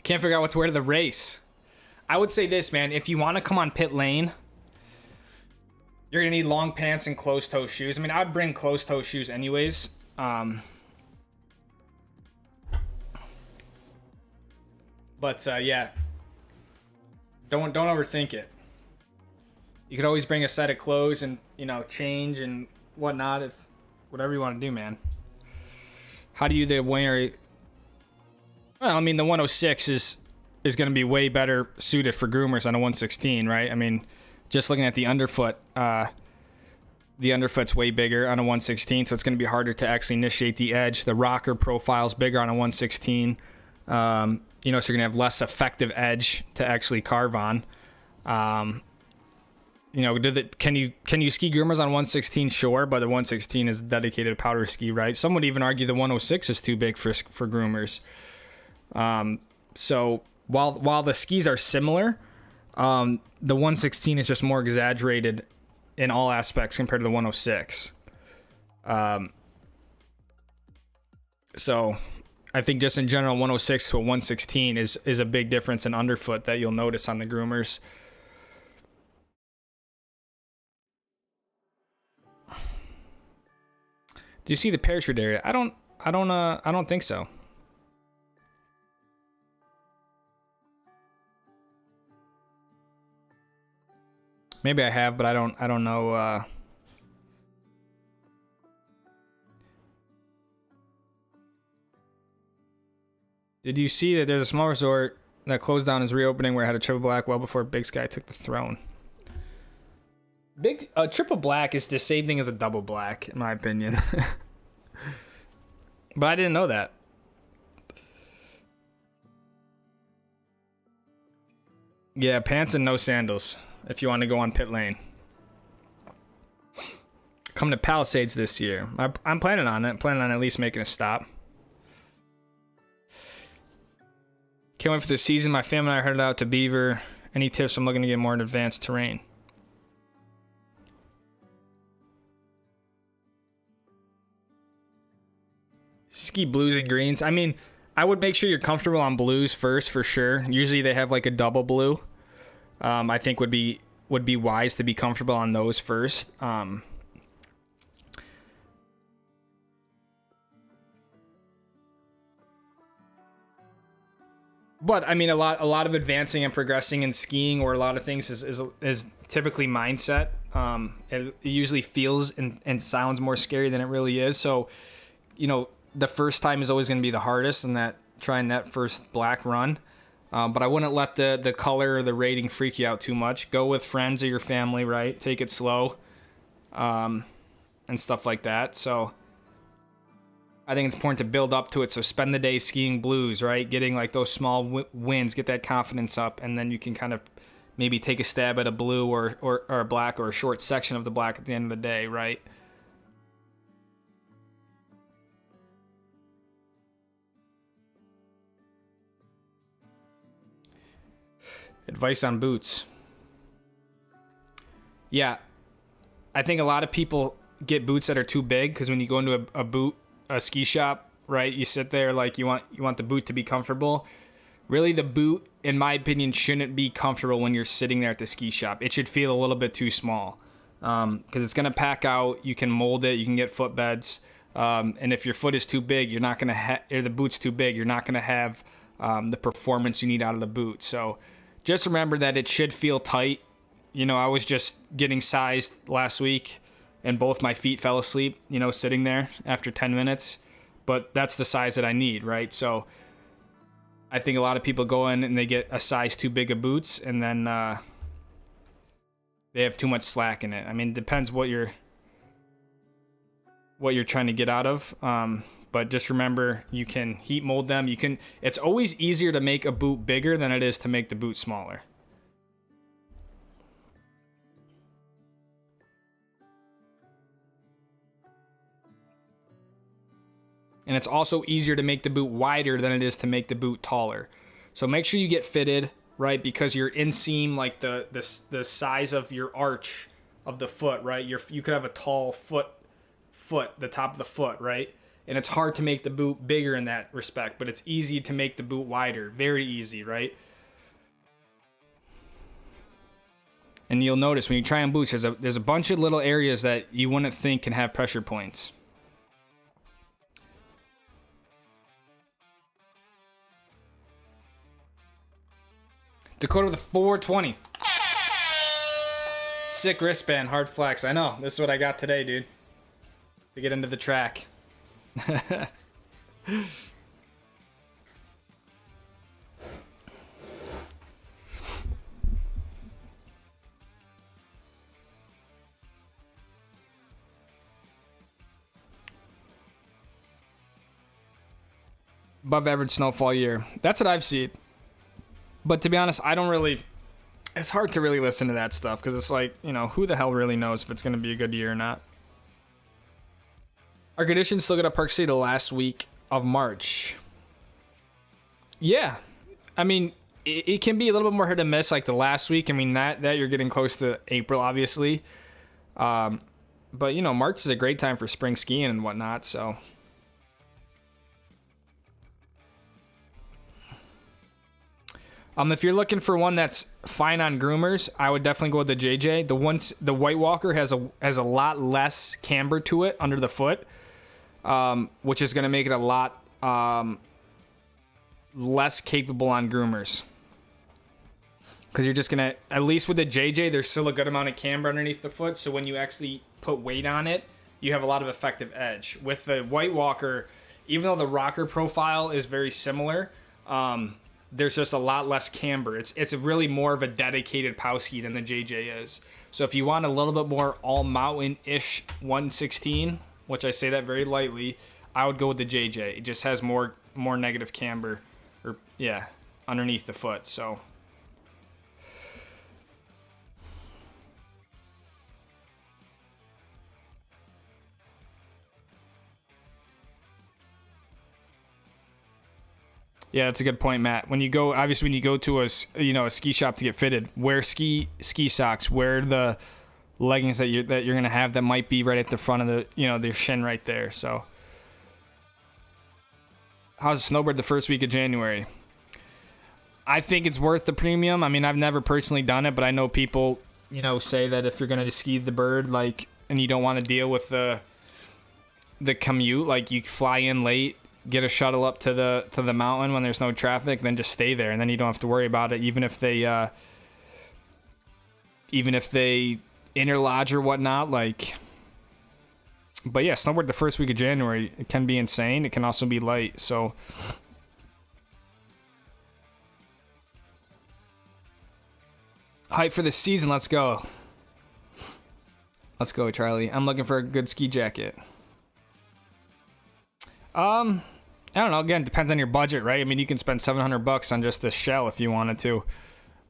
can't figure out what to wear to the race. I would say this, man. If you want to come on pit lane, you're going to need long pants and closed-toe shoes. I mean, I would bring closed-toe shoes anyways. But yeah, don't overthink it. You could always bring a set of clothes and, you know, change and whatnot, if whatever you want to do, man. How do you the wear? Well, I mean, the 106 is going to be way better suited for groomers on a 116, right? I mean, just looking at the underfoot, the underfoot's way bigger on a 116, so it's going to be harder to actually initiate the edge. The rocker profile's bigger on a 116, so you're going to have less effective edge to actually carve on. You know, can you ski groomers on 116? Sure, but the 116 is dedicated powder ski, right? Some would even argue the 106 is too big for groomers. So while the skis are similar, the 116 is just more exaggerated in all aspects compared to the 106. So I think just in general, 106 to a 116 is a big difference in underfoot that you'll notice on the groomers. Do you see the parachute area? I don't think so. Maybe I have, but I don't know. Did you see that there's a small resort that closed down is reopening where it had a triple black well before Big Sky took the throne? Triple black is the same thing as a double black, in my opinion. But I didn't know that. Yeah, pants and no sandals if you want to go on pit lane. Come to Palisades this year. I'm planning on it. I'm planning on at least making a stop. Can't wait for the season. My family and I headed out to Beaver. Any tips? I'm looking to get more in advanced terrain. Ski blues and greens. I mean, I would make sure you're comfortable on blues first for sure. Usually they have like a double blue. I think would be wise to be comfortable on those first. But I mean, a lot of advancing and progressing in skiing or a lot of things is typically mindset. It usually feels and sounds more scary than it really is. So, you know, the first time is always going to be the hardest, and trying that first black run. But I wouldn't let the color or the rating freak you out too much. Go with friends or your family, right? Take it slow, and stuff like that. So I think it's important to build up to it. So spend the day skiing blues, right? Getting like those small wins, get that confidence up, and then you can kind of maybe take a stab at a blue or a black or a short section of the black at the end of the day, right? Advice on boots. Yeah, I think a lot of people get boots that are too big because when you go into a ski shop, right, you sit there like you want the boot to be comfortable. Really, the boot, in my opinion, shouldn't be comfortable when you're sitting there at the ski shop. It should feel a little bit too small because it's gonna pack out. You can mold it. You can get footbeds, and if your foot is too big, you're not gonna or the boot's too big, you're not gonna have the performance you need out of the boot. So just remember that it should feel tight. You know, I was just getting sized last week and both my feet fell asleep, you know, sitting there after 10 minutes. But that's the size that I need, right? So I think a lot of people go in and they get a size too big of boots and then they have too much slack in it. I mean, it depends what you're trying to get out of. But just remember, you can heat mold them. It's always easier to make a boot bigger than it is to make the boot smaller. And it's also easier to make the boot wider than it is to make the boot taller. So make sure you get fitted, right? Because your inseam, like the size of your arch of the foot, right? You could have a tall foot, the top of the foot, right? And it's hard to make the boot bigger in that respect, but it's easy to make the boot wider. Very easy, right? And you'll notice when you try on boots, there's a bunch of little areas that you wouldn't think can have pressure points. Dakota with a 420. Sick wristband, hard flex. I know. This is what I got today, dude. To get into the track. Above average snowfall year. That's what I've seen. But to be honest, I don't really it's hard to really listen to that stuff because it's like, you know, who the hell really knows if it's going to be a good year or not. Are conditions still good at Park City the last week of March? Yeah. I mean, it can be a little bit more hit and miss like the last week. I mean, that you're getting close to April, obviously. But, you know, March is a great time for spring skiing and whatnot, so. If you're looking for one that's fine on groomers, I would definitely go with the JJ. The White Walker has a lot less camber to it under the foot, which is going to make it a lot less capable on groomers. Because you're just going to, at least with the JJ, there's still a good amount of camber underneath the foot, so when you actually put weight on it, you have a lot of effective edge. With the White Walker, even though the rocker profile is very similar, there's just a lot less camber. It's really more of a dedicated pow ski than the JJ is. So if you want a little bit more all-mountain-ish 116, which I say that very lightly, I would go with the JJ. It just has more negative camber, or yeah, underneath the foot. So. Yeah, that's a good point, Matt. When you go to a ski shop to get fitted, wear ski socks, wear the leggings that you're gonna have that might be right at the front of the shin right there. So, how's a snowboard the first week of January? I think it's worth the premium. I mean, I've never personally done it, but I know people, say that if you're gonna ski the bird, and you don't want to deal with the commute, like you fly in late, get a shuttle up to the mountain when there's no traffic, then just stay there, and then you don't have to worry about it, even if they interlodge or whatnot. But yeah, snowboard the first week of January, it can be insane. It can also be light. So hype for the season. Let's go, Charlie. I'm looking for a good ski jacket. I don't know. Again, depends on your budget, right? I mean, you can spend $700 on just this shell if you wanted to.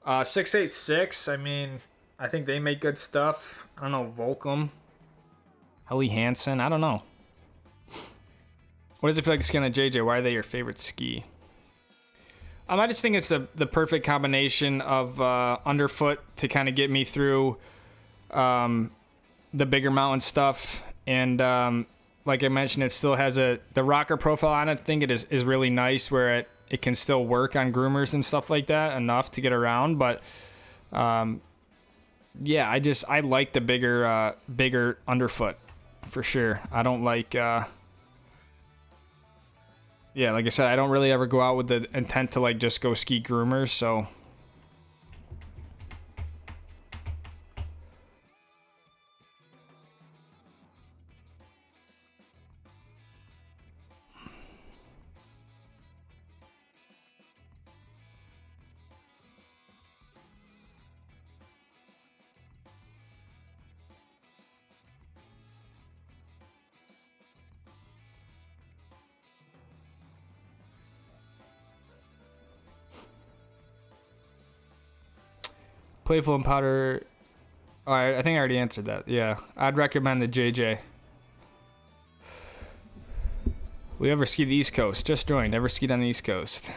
686. I mean, I think they make good stuff. I don't know, Volcom, Helly Hansen. I don't know. What does it feel like to ski on a JJ? Why are they your favorite ski? I just think it's the perfect combination of underfoot to kind of get me through the bigger mountain stuff, and like I mentioned, it still has the rocker profile on it. I think it is really nice where it can still work on groomers and stuff like that enough to get around. But yeah, I like the bigger underfoot for sure. I don't like yeah, like I said, I don't really ever go out with the intent to just go ski groomers, so. Playful and powder. All right, I think I already answered that. Yeah, I'd recommend the JJ. We ever skied the East Coast? Just joined. Ever skied on the East Coast?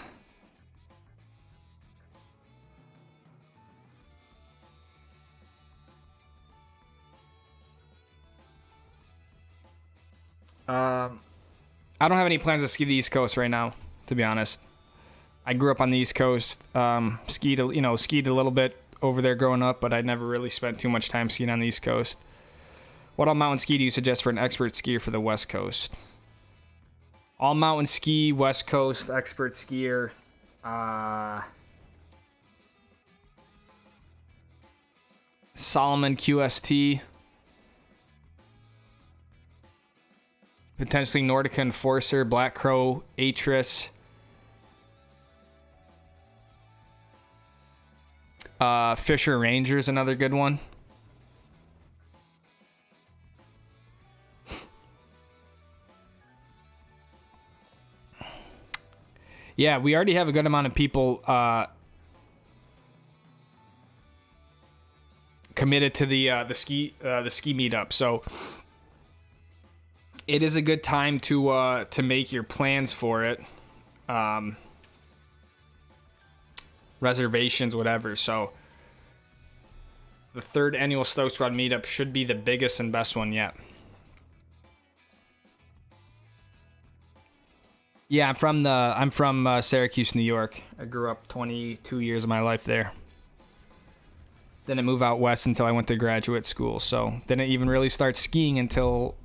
I don't have any plans to ski the East Coast right now, to be honest. I grew up on the East Coast. Skied a little bit over there growing up, but I never really spent too much time skiing on the East Coast. What all mountain ski do you suggest for an expert skier for the West Coast? All mountain ski, West Coast, expert skier. Solomon QST. Potentially Nordica Enforcer, Black Crow, Atris. Fisher Ranger's another good one. Yeah, we already have a good amount of people committed to the ski meetup. So it is a good time to make your plans for it, reservations, whatever. So the 3rd annual Stoke Squad meetup should be the biggest and best one yet. Yeah, I'm from Syracuse, New York. I grew up 22 years of my life there. Didn't move out west until I went to graduate school. So didn't even really start skiing until,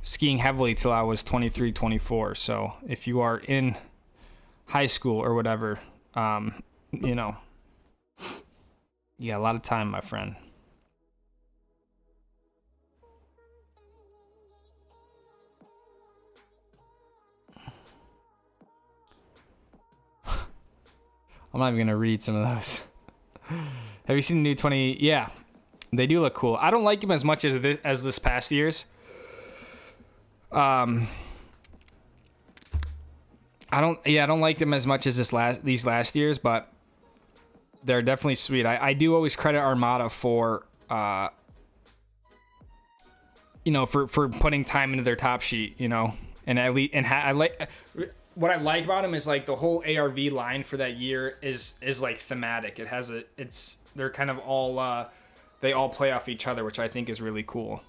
skiing heavily till I was 23, 24. So if you are in high school or whatever, you got a lot of time, my friend. I'm not even going to read some of those. Have you seen the new 20? Yeah, they do look cool. I don't like them as much as this past year's. I don't like them as much as these last years, but they're definitely sweet. I do always credit Armada for for putting time into their top sheet, and I like what I like about them is like the whole ARV line for that year is like thematic. They're kind of all they all play off each other, which I think is really cool.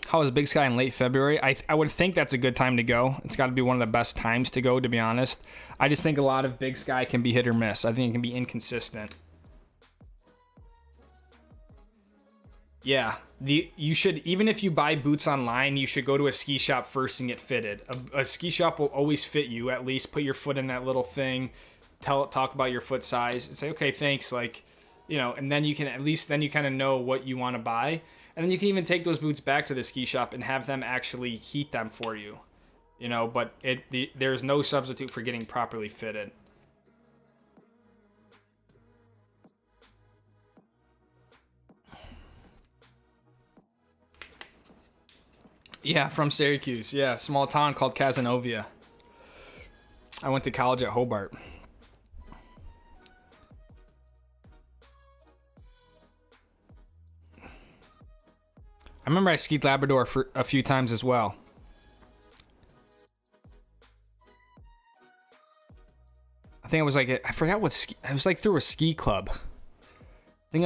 How is Big Sky in late February? I would think that's a good time to go. It's got to be one of the best times to go, to be honest. I just think a lot of Big Sky can be hit or miss. I think it can be inconsistent. Yeah, you should, even if you buy boots online, you should go to a ski shop first and get fitted. A ski shop will always fit you. At least put your foot in that little thing, talk about your foot size, and say, okay, thanks, and then you can kind of know what you want to buy, and then you can even take those boots back to the ski shop and have them actually heat them for you, But there's no substitute for getting properly fitted. Yeah, from Syracuse. Yeah, small town called Cazenovia. I went to college at Hobart. I remember I skied Labrador for a few times as well. I think it was I forgot what ski. I was through a ski club. I think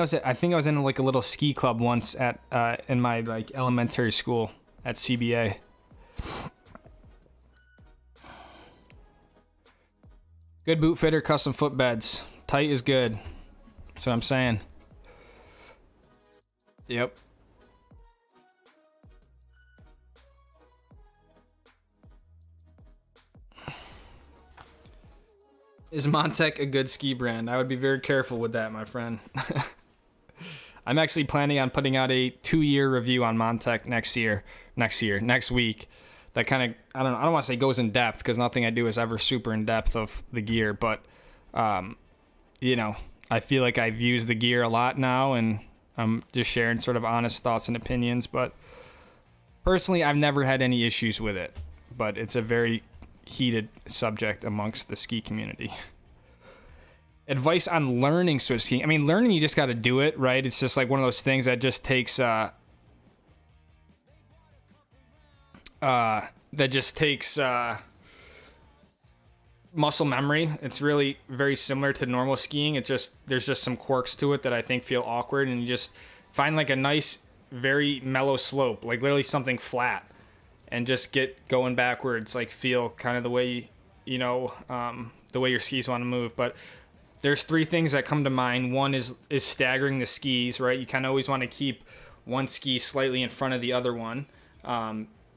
I was in like a little ski club once at in my elementary school at CBA. Good boot fitter, custom footbeds. Tight is good. That's what I'm saying. Yep. Is Montec a good ski brand? I would be very careful with that, my friend. I'm actually planning on putting out a 2-year review on Montec next week. That kind of, I don't want to say goes in depth, because nothing I do is ever super in depth of the gear, but I feel like I've used the gear a lot now, and I'm just sharing sort of honest thoughts and opinions. But personally, I've never had any issues with it, but it's a very heated subject amongst the ski community. Advice on learning switch skiing. I mean, learning, you just got to do it, right? It's just like one of those things that just takes muscle memory. It's really very similar to normal skiing. There's just some quirks to it that I think feel awkward, and you just find like a nice, very mellow slope, like literally something flat, and just get going backwards, like feel kind of the way the way your skis want to move. But there's 3 things that come to mind. One is staggering the skis, right? You kind of always want to keep one ski slightly in front of the other one,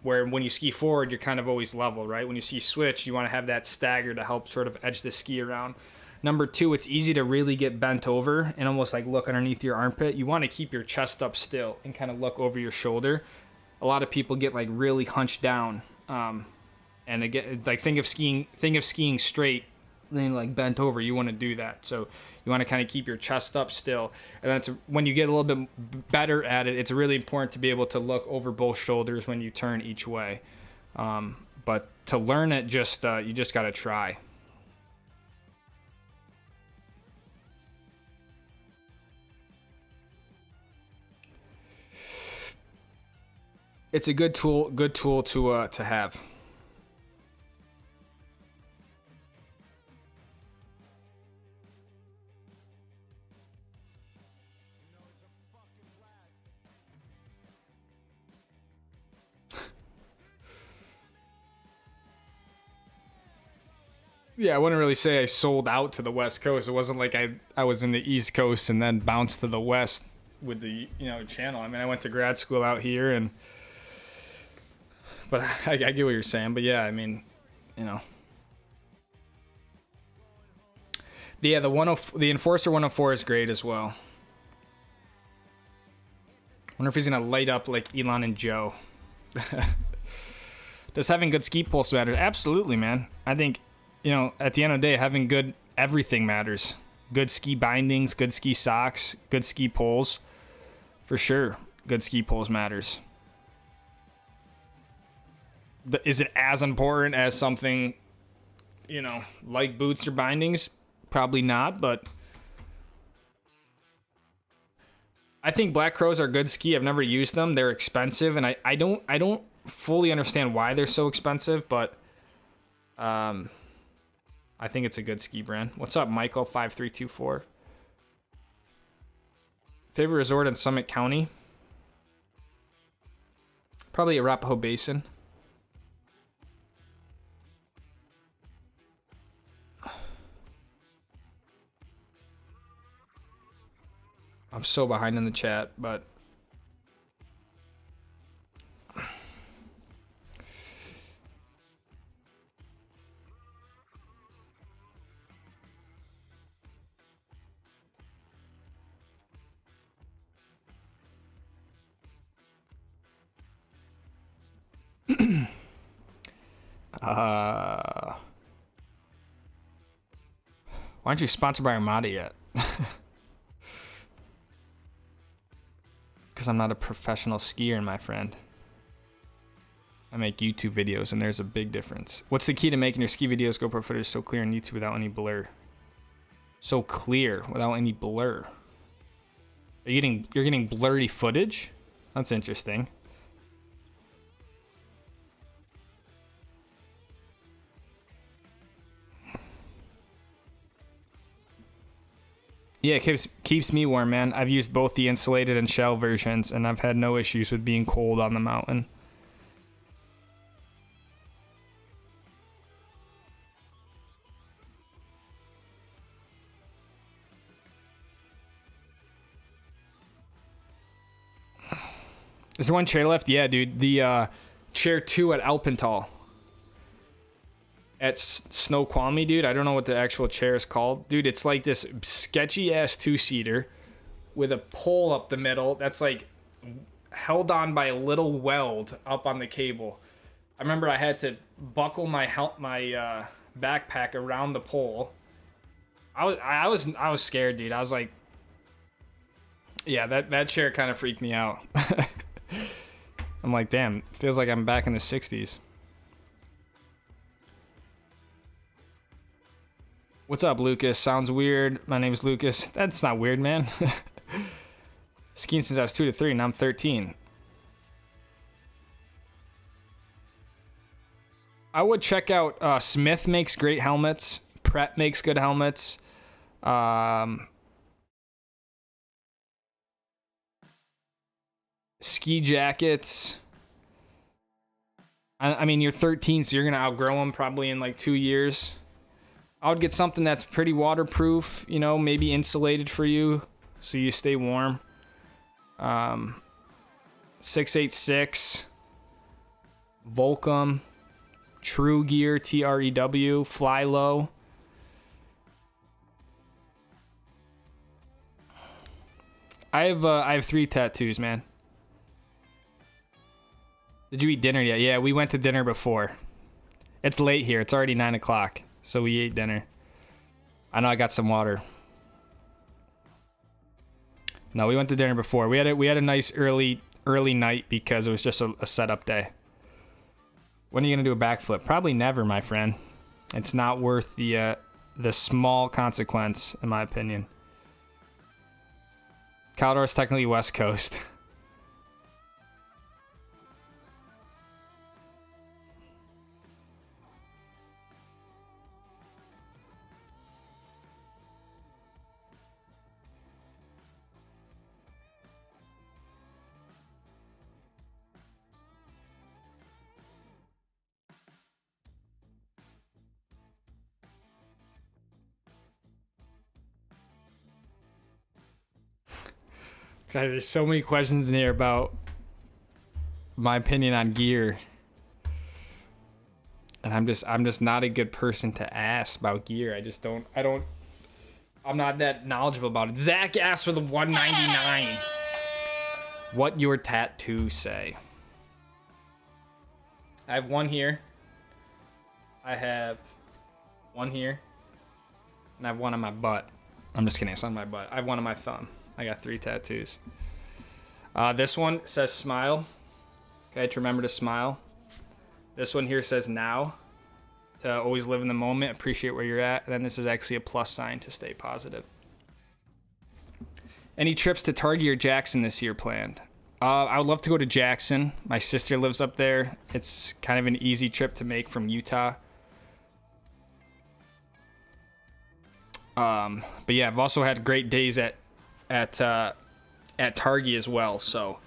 where when you ski forward, you're kind of always level, right? When you ski switch, you want to have that stagger to help sort of edge the ski around. Number 2, it's easy to really get bent over and almost like look underneath your armpit. You want to keep your chest up still and kind of look over your shoulder. A lot of people get like really hunched down, and again, like think of skiing straight, then like bent over. You want to do that, so you want to kind of keep your chest up still. And that's when you get a little bit better at it. It's really important to be able to look over both shoulders when you turn each way. But to learn it, you just got to try. It's a good tool to have. Yeah, I wouldn't really say I sold out to the West Coast. It wasn't like I was in the East Coast and then bounced to the West with the channel. I mean, I went to grad school out here, but I get what you're saying. But yeah, I mean, yeah, the Enforcer 104 is great as well. Wonder if he's gonna light up like Elon and Joe. Does having good ski poles matter? Absolutely, man. I think. At the end of the day, having good everything matters. Good ski bindings, good ski socks, good ski poles. For sure, good ski poles matters. But is it as important as something, like boots or bindings? Probably not, but I think Black Crows are good ski. I've never used them. They're expensive, and I don't fully understand why they're so expensive, but I think it's a good ski brand. What's up, Michael 5324? Favorite resort in Summit County? Probably Arapahoe Basin. I'm so behind in the chat, but why aren't you sponsored by Armada yet? Because I'm not a professional skier, my friend. I make YouTube videos, and there's a big difference. What's the key to making your ski videos, GoPro footage so clear on YouTube without any blur? So clear without any blur. You're getting blurry footage? That's interesting. Yeah, it keeps me warm, man. I've used both the insulated and shell versions, and I've had no issues with being cold on the mountain. Is there one chair left? Yeah, dude. The chair 2 at Alpental. At Snoqualmie, dude. I don't know what the actual chair is called. Dude, it's like this sketchy-ass 2-seater with a pole up the middle that's like held on by a little weld up on the cable. I remember I had to buckle my backpack around the pole. I was scared, dude. I was like, yeah, that chair kind of freaked me out. I'm like, damn, feels like I'm back in the 60s. What's up, Lucas? Sounds weird. My name is Lucas. That's not weird, man. Skiing since I was 2 to 3, and I'm 13. I would check out Smith makes great helmets. Pret makes good helmets. Ski jackets. I mean, you're 13, so you're going to outgrow them probably in like 2 years. I would get something that's pretty waterproof, maybe insulated for you so you stay warm. 686, Volcom, True Gear, TREW, Fly Low. I have 3 tattoos, man. Did you eat dinner yet? Yeah, we went to dinner before. It's late here. It's already 9 o'clock. So we ate dinner. I know I got some water. No, we went to dinner before. We had a nice early night because it was just a setup day. When are you gonna do a backflip? Probably never, my friend. It's not worth the small consequence, in my opinion. Caldor is technically West Coast. Guys, there's so many questions in here about my opinion on gear. And I'm just not a good person to ask about gear. I'm not that knowledgeable about it. Zach asked for the 199. What your tattoos say? I have one here. I have one here. And I have one on my butt. I'm just kidding, it's on my butt. I have one on my thumb. I got 3 tattoos. This one says smile. Okay, to remember to smile. This one here says now. To always live in the moment, appreciate where you're at. And then this is actually a plus sign to stay positive. Any trips to Targhee or Jackson this year planned? I would love to go to Jackson. My sister lives up there. It's kind of an easy trip to make from Utah. But yeah, I've also had great days at Targhee as well, so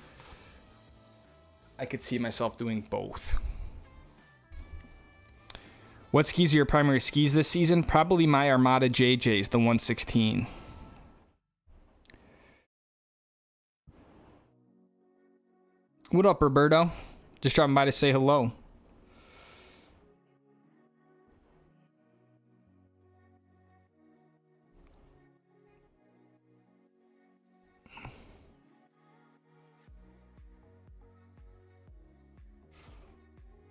I could see myself doing both. What skis are your primary skis this season? Probably my Armada JJs, the 116. What up, Roberto? Just dropping by to say hello.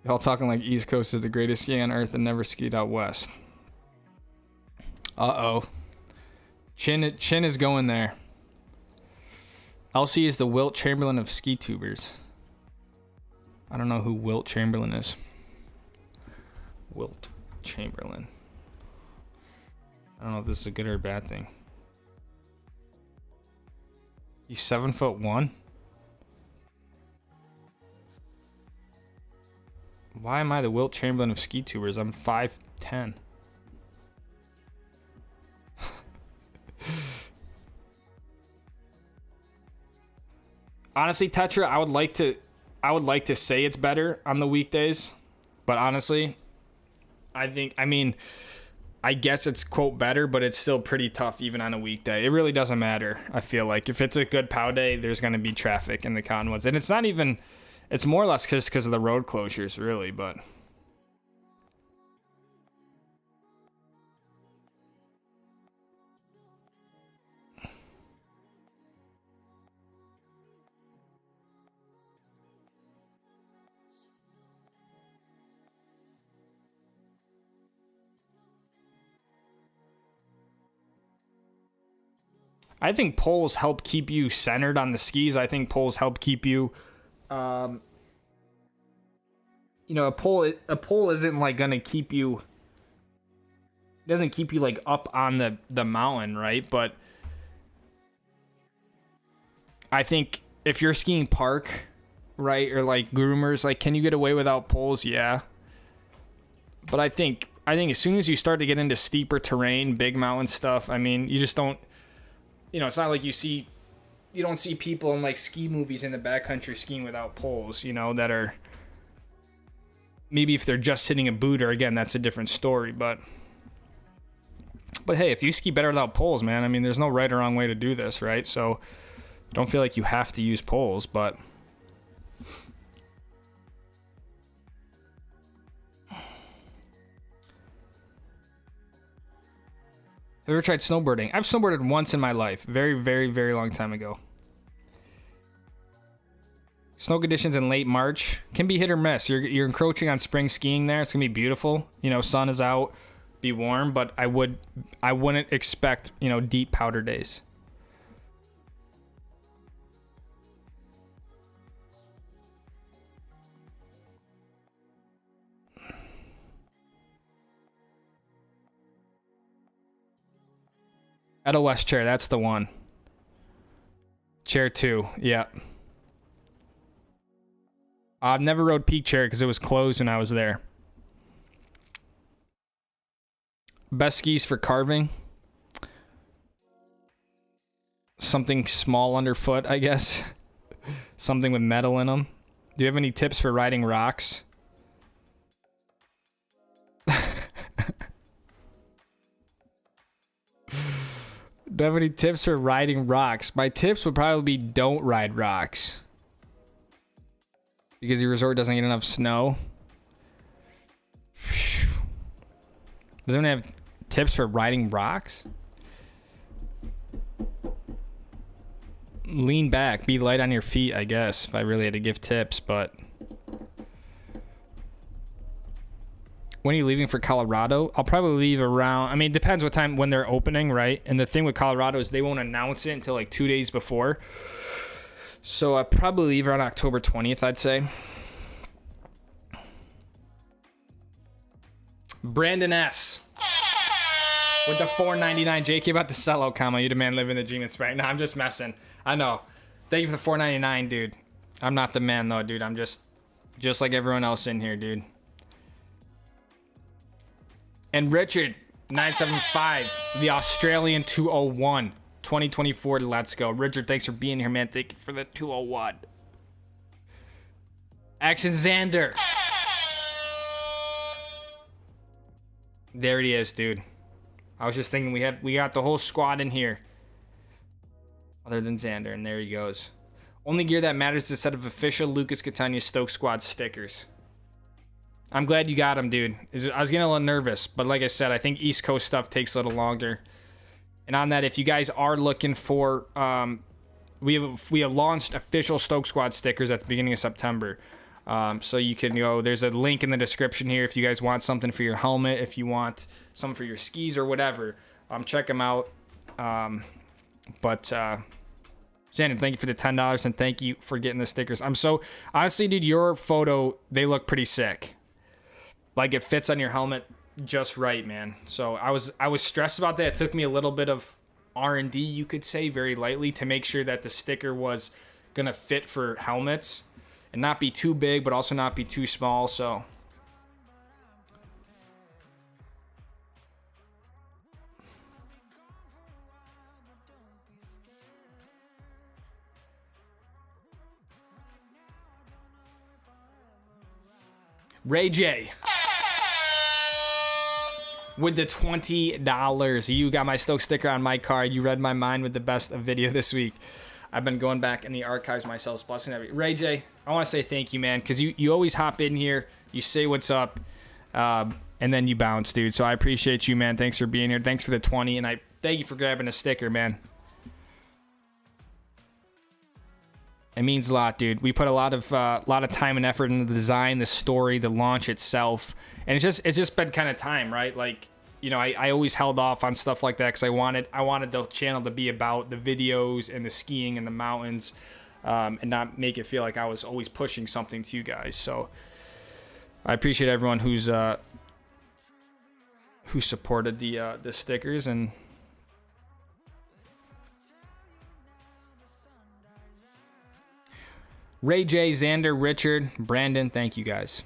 Y'all talking like East Coast is the greatest ski on earth and never skied out west. Uh-oh. Chin is going there. Elsie is the Wilt Chamberlain of ski tubers. I don't know who Wilt Chamberlain is. Wilt Chamberlain. I don't know if this is a good or a bad thing. He's 7'1". Why am I the Wilt Chamberlain of ski tubers? I'm 5'10". Honestly, Tetra, I would like to say it's better on the weekdays, but honestly, I guess it's quote better, but it's still pretty tough even on a weekday. It really doesn't matter. I feel like if it's a good POW day, there's going to be traffic in the Cottonwoods, and it's more or less just because of the road closures, really, but I think poles help keep you centered on the skis. I think poles help keep you, a pole isn't like gonna keep you. It doesn't keep you like up on the mountain, right? But I think if you're skiing park, right, or like groomers, like, can you get away without poles? Yeah. But I think as soon as you start to get into steeper terrain, big mountain stuff, I mean, you just don't. It's not like you don't see people in like ski movies in the backcountry skiing without poles, that are, maybe if they're just hitting a booter, again, that's a different story, but hey, if you ski better without poles, man, I mean, there's no right or wrong way to do this, right? So don't feel like you have to use poles, but have you ever tried snowboarding? I've snowboarded once in my life. Very, very, very long time ago. Snow conditions in late March can be hit or miss. You're encroaching on spring skiing there. It's going to be beautiful. Sun is out, be warm, but I wouldn't expect, deep powder days. Edel West chair, that's the one. Chair 2, yeah. I've never rode Peak Chair because it was closed when I was there. Best skis for carving? Something small underfoot, I guess. Something with metal in them. Do you have any tips for riding rocks? Do I have any tips for riding rocks? My tips would probably be don't ride rocks. Because your resort doesn't get enough snow. Does anyone have tips for riding rocks? Lean back, be light on your feet, I guess, if I really had to give tips, but... When are you leaving for Colorado? I'll probably leave around... I mean, it depends what time, when they're opening, right? And the thing with Colorado is they won't announce it until like 2 days before. So I'll probably leave around October 20th, I'd say. Brandon S. With the $4.99. JK about the sellout comma. You demand live in the dream and right. No, I'm just messing. I know. Thank you for the $4.99, dude. I'm not the man, though, dude. I'm just like everyone else in here, dude. And Richard, 975. The Australian 201. 2024, let's go. Richard, thanks for being here, man. Thank you for the 201. Action Xander. There he is, dude. I was just thinking we got the whole squad in here. Other than Xander, and there he goes. Only gear that matters is a set of official Lucas Catania Stoke Squad stickers. I'm glad you got them, dude. I was getting a little nervous, but like I said, I think East Coast stuff takes a little longer. And on that, if you guys are looking for, we have launched official Stoke Squad stickers at the beginning of September. So you can go, there's a link in the description here if you guys want something for your helmet, if you want something for your skis or whatever. Check them out. Xander, thank you for the $10 and thank you for getting the stickers. I'm so, honestly, dude, your photo, they look pretty sick. Like it fits on your helmet just right, man. So I was stressed about that. It took me a little bit of R&D, you could say, very lightly, to make sure that the sticker was gonna fit for helmets and not be too big, but also not be too small. So Ray J with the $20. You got my Stoke sticker on my card. You read my mind with the best of video this week. I've been going back in the archives myself, blessing every. Ray J, I want to say thank you, man, because you always hop in here, you say what's up, and then you bounce, dude. So I appreciate you, man. Thanks for being here. Thanks for the 20, and I thank you for grabbing a sticker, man. It means a lot, dude. We put a lot of time and effort into the design, the story, the launch itself, and it's just been kind of time, right? Like, you know, I always held off on stuff like that because I wanted the channel to be about the videos and the skiing and the mountains, and not make it feel like I was always pushing something to you guys. So I appreciate everyone who supported the stickers. And Ray J, Xander, Richard, Brandon, thank you guys.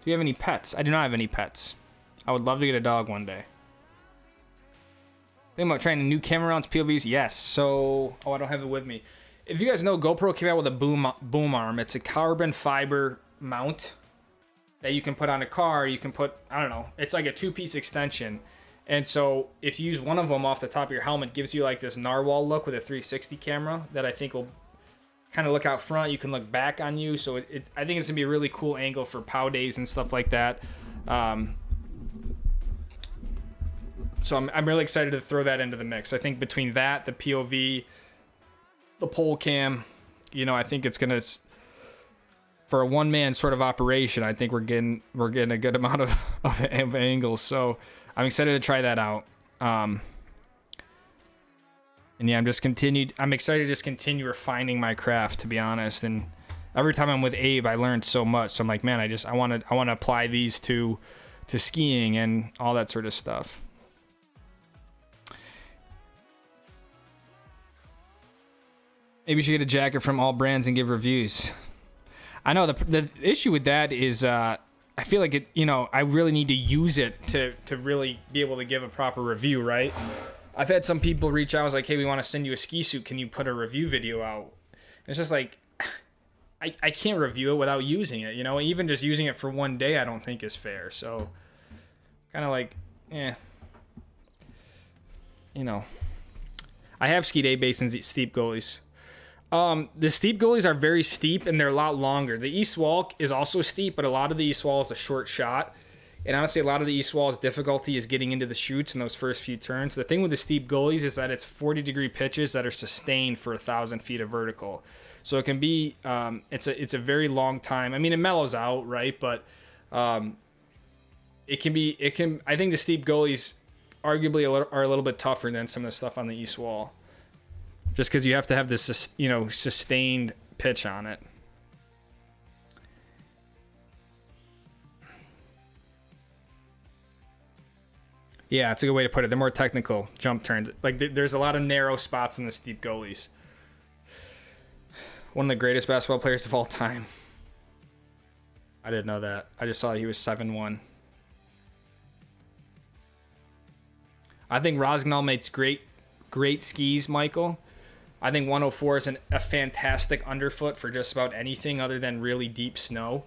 Do you have any pets? I do not have any pets. I would love to get a dog one day. Think about trying a new camera mounts, POVs? Yes. So, I don't have it with me. If you guys know, GoPro came out with a boom arm. It's a carbon fiber mount that you can put on a car. You can put, I don't know, it's like a 2-piece extension. And so if you use one of them off the top of your helmet, it gives you like this narwhal look with a 360 camera that I think will kind of look out front. You can look back on you. So I think it's gonna be a really cool angle for POW days and stuff like that. So I'm really excited to throw that into the mix. I think between that, the POV, the pole cam, you know, I think it's gonna, for a one-man sort of operation, I think we're getting a good amount of angles. So I'm excited to try that out. And yeah, I'm excited to just continue refining my craft, to be honest. And every time I'm with Abe, I learned so much. So I'm like, man, I want to apply these to skiing and all that sort of stuff. Maybe you should get a jacket from all brands and give reviews. I know the issue with that is I feel like I really need to use it to really be able to give a proper review, right? I've had some people reach out. I was like, hey, we want to send you a ski suit. Can you put a review video out? And it's just like, I can't review it without using it. You know, even just using it for one day, I don't think is fair. So kind of like, you know, I have skied A-base and steep gullies. The steep gullies are very steep and they're a lot longer. The east wall is also steep, but a lot of the east wall is a short shot. And honestly, a lot of the east wall's difficulty is getting into the chutes in those first few turns. The thing with the steep gullies is that it's 40-degree pitches that are sustained for 1,000 feet of vertical. So it can be, it's a very long time. I mean, it mellows out, right? But I think the steep gullies arguably are a little bit tougher than some of the stuff on the east wall. Just because you have to have this, you know, sustained pitch on it. Yeah, it's a good way to put it. They're more technical jump turns. Like, there's a lot of narrow spots in the steep gullies. One of the greatest basketball players of all time. I didn't know that. I just saw he was 7'1". I think Rossignol makes great skis, Michael. I think 104 is a fantastic underfoot for just about anything other than really deep snow.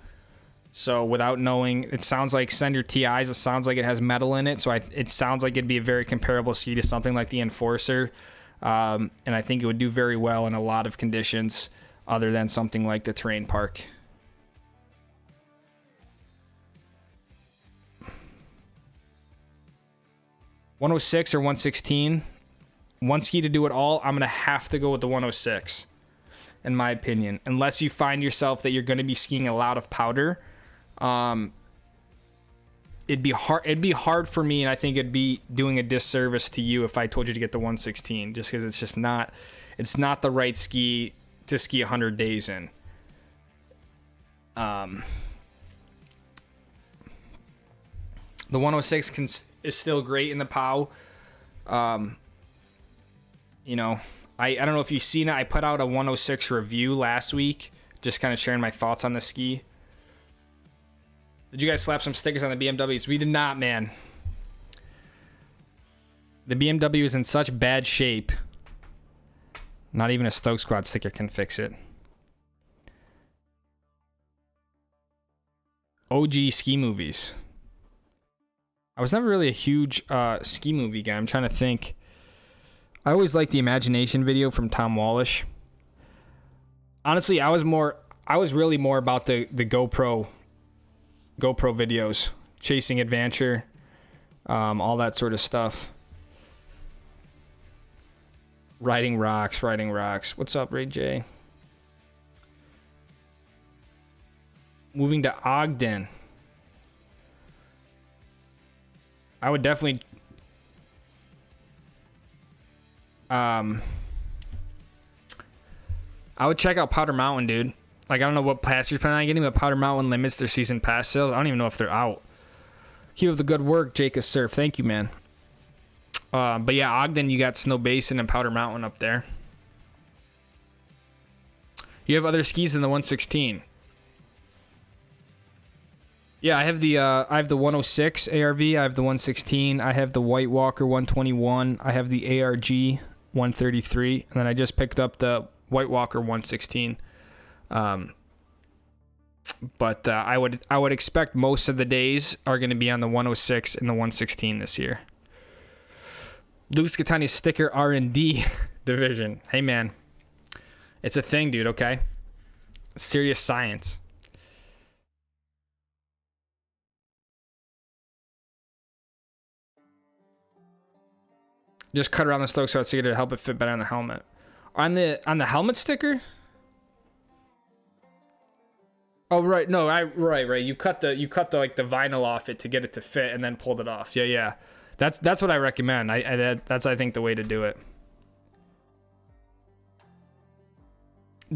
So without knowing, it sounds like send your TIs. It sounds like it has metal in it. So it sounds like it'd be a very comparable ski to something like the Enforcer. And I think it would do very well in a lot of conditions other than something like the Terrain Park. $106 or $116. One ski to do it all, I'm going to have to go with the 106, in my opinion. Unless you find yourself that you're going to be skiing a lot of powder. It'd be hard for me, and I think it'd be doing a disservice to you if I told you to get the 116, just because it's not the right ski to ski 100 days in. The 106 is still great in the POW. You know, I don't know if you've seen it. I put out a 106 review last week, just kind of sharing my thoughts on the ski. Did you guys slap some stickers on the BMWs? We did not, man. The BMW is in such bad shape. Not even a Stoke Squad sticker can fix it. OG ski movies. I was never really a huge ski movie guy. I'm trying to think. I always liked the Imagination video from Tom Wallish. Honestly, I was really more about the GoPro videos, Chasing Adventure, all that sort of stuff. Riding Rocks. What's up, Ray J? Moving to Ogden. I would definitely... I would check out Powder Mountain, dude. Like, I don't know what pass you're planning on getting, but Powder Mountain limits their season pass sales. I don't even know if they're out. Keep up the good work, Jacob Surf. Thank you, man. But yeah, Ogden, you got Snow Basin and Powder Mountain up there. You have other skis than the 116. Yeah, I have the 106 ARV. I have the 116. I have the White Walker 121. I have the ARG 133, and then I just picked up the White Walker 116. But I would expect most of the days are going to be on the 106 and the 116 this year. Luke Catani's sticker R&D division. Hey, man. It's a thing, dude, okay? Serious science. Just cut around the Stoke Squad sticker to help it fit better on the helmet. On the helmet sticker? Oh right, no, right. You cut the like the vinyl off it to get it to fit, and then pulled it off. Yeah. That's what I recommend. That's I think the way to do it.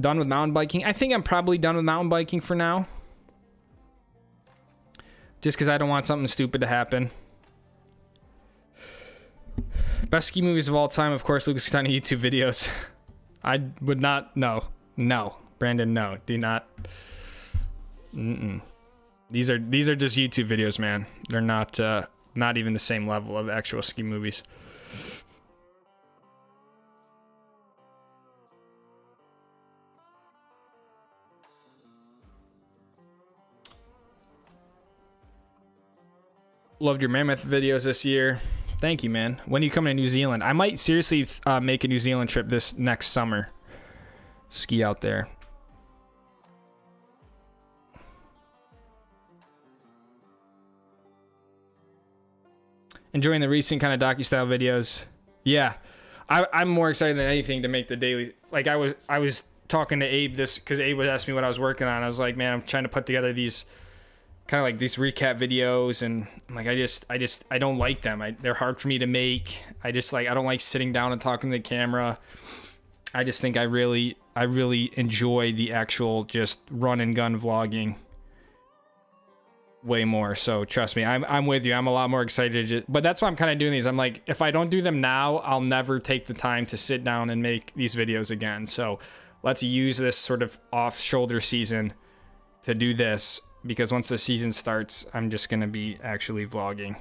Done with mountain biking? I think I'm probably done with mountain biking for now. Just because I don't want something stupid to happen. Best ski movies of all time, of course, Lucas Catani YouTube videos. I would not, no, Brandon, no, do not. These are just YouTube videos, man. They're not even the same level of actual ski movies. Loved your mammoth videos this year. Thank you, man. When are you coming to New Zealand? I might seriously make a New Zealand trip this next summer. Ski out there. Enjoying the recent kind of docu-style videos. Yeah. I'm more excited than anything to make the daily. Like I was talking to Abe this because Abe was asking me what I was working on. I was like, man, I'm trying to put together these kind of like these recap videos, and I'm like, I don't like them. They're hard for me to make. I don't like sitting down and talking to the camera. I just think I really enjoy the actual just run and gun vlogging way more. So trust me, I'm with you. I'm a lot more excited but that's why I'm kind of doing these. I'm like, if I don't do them now, I'll never take the time to sit down and make these videos again. So let's use this sort of off shoulder season to do this, because once the season starts, I'm just going to be actually vlogging.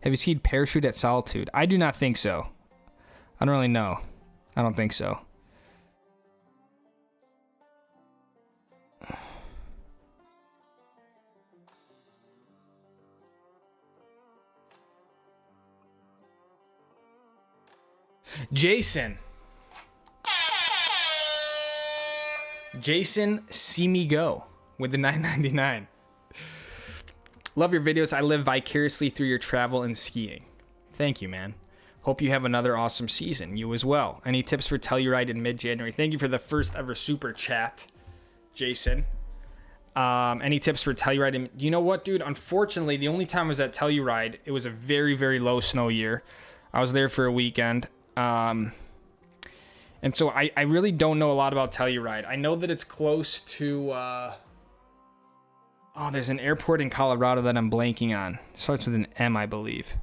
Have you skied parachute at Solitude? I do not think so. I don't really know. I don't think so. Jason, see me go with the $9.99. Love your videos. I live vicariously through your travel and skiing. Thank you, man. Hope you have another awesome season. You as well. Any tips for Telluride in mid-January? Thank you for the first ever super chat, Jason. Any tips for Telluride? You know what, dude? Unfortunately, the only time I was at Telluride, it was a very, very low snow year. I was there for a weekend. And so I really don't know a lot about Telluride. I know that it's close to, there's an airport in Colorado that I'm blanking on. It starts with an M, I believe.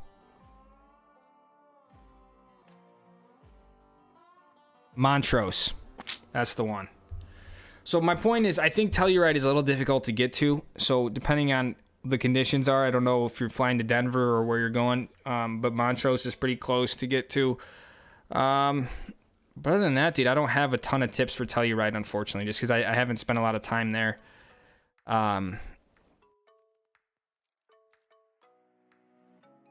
Montrose. That's the one. So my point is, I think Telluride is a little difficult to get to. So depending on the conditions I don't know if you're flying to Denver or where you're going. But Montrose is pretty close to get to. But other than that, dude, I don't have a ton of tips for Telluride, unfortunately, just because I haven't spent a lot of time there. I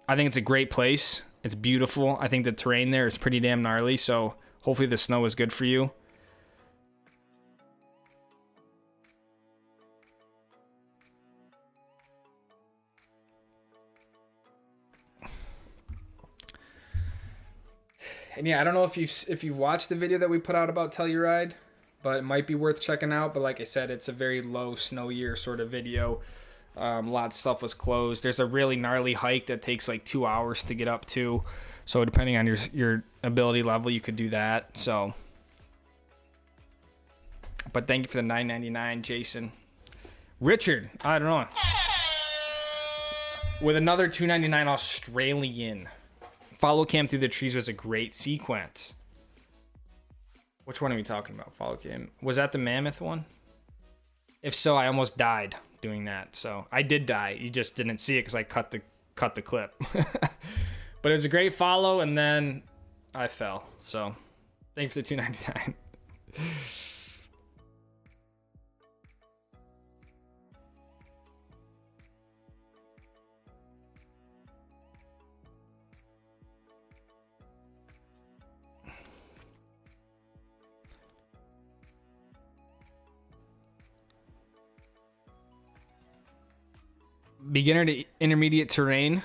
think it's a great place. It's beautiful. I think the terrain there is pretty damn gnarly, so hopefully the snow is good for you. And yeah, I don't know if you've watched the video that we put out about Telluride, but it might be worth checking out. But like I said, it's a very low snow year sort of video. A lot of stuff was closed. There's a really gnarly hike that takes like 2 hours to get up to. So depending on your ability level, you could do that. So, but thank you for the $9.99, Jason. Richard, I don't know. With another $2.99 Australian. Follow cam through the trees was a great sequence. Which one are we talking about? Follow cam. Was that the mammoth one? If so, I almost died doing that. So I did die. You just didn't see it because I cut the clip. But it was a great follow, and then I fell. So thanks for the $2.99. Beginner to intermediate terrain.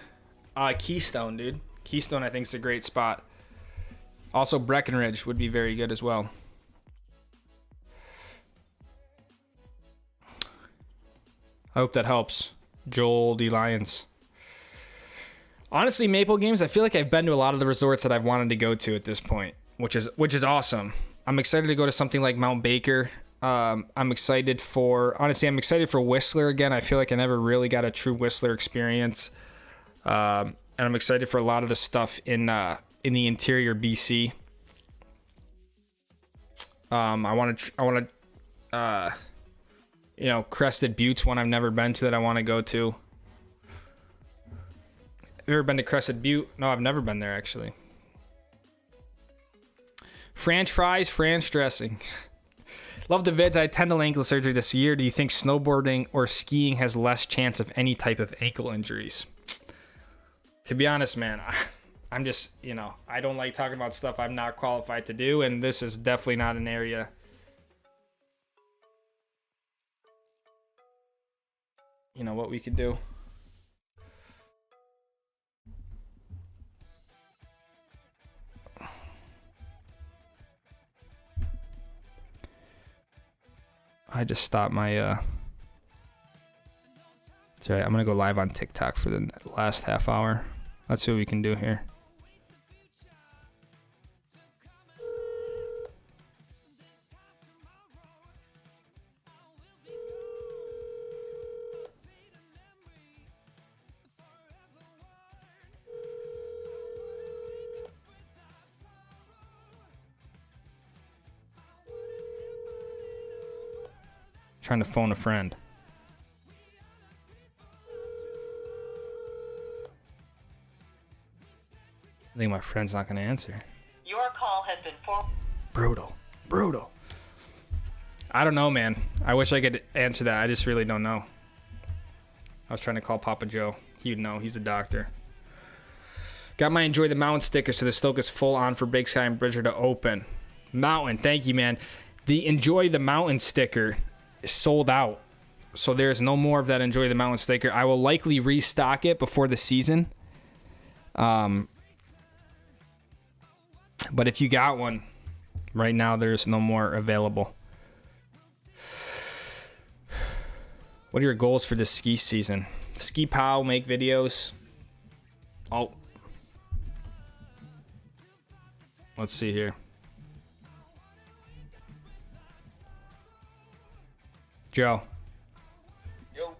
Keystone, dude. Keystone, I think, is a great spot. Also, Breckenridge would be very good as well. I hope that helps. Joel D. Lyons. Honestly, Maple Games, I feel like I've been to a lot of the resorts that I've wanted to go to at this point, which is awesome. I'm excited to go to something like Mount Baker. I'm excited for Whistler again. I feel like I never really got a true Whistler experience. And I'm excited for a lot of the stuff in the interior BC. I want to Crested Butte's one I've never been to that I want to go to. Have you ever been to Crested Butte? No, I've never been there actually. French fries, French dressing. Love the vids. I had tendon ankle surgery this year. Do you think snowboarding or skiing has less chance of any type of ankle injuries? To be honest, man, I'm just, I don't like talking about stuff I'm not qualified to do, and this is definitely not an area. What we could do. I just stopped my sorry, I'm gonna go live on TikTok for the last half hour. Let's see what we can do here. Trying to phone a friend. I think my friend's not gonna answer. Your call has been Brutal. I don't know, man. I wish I could answer that. I just really don't know. I was trying to call Papa Joe. He'd know. He's a doctor. Got my Enjoy the Mountain sticker, so the Stoke is full on for Big Sky and Bridger to open. Mountain, thank you, man. The Enjoy the Mountain sticker is sold out. So there's no more of that Enjoy the Mountain sticker. I will likely restock it before the season. But if you got one, right now there's no more available. What are your goals for this ski season? Ski pow, make videos. Oh. Let's see here. Joe. Yo.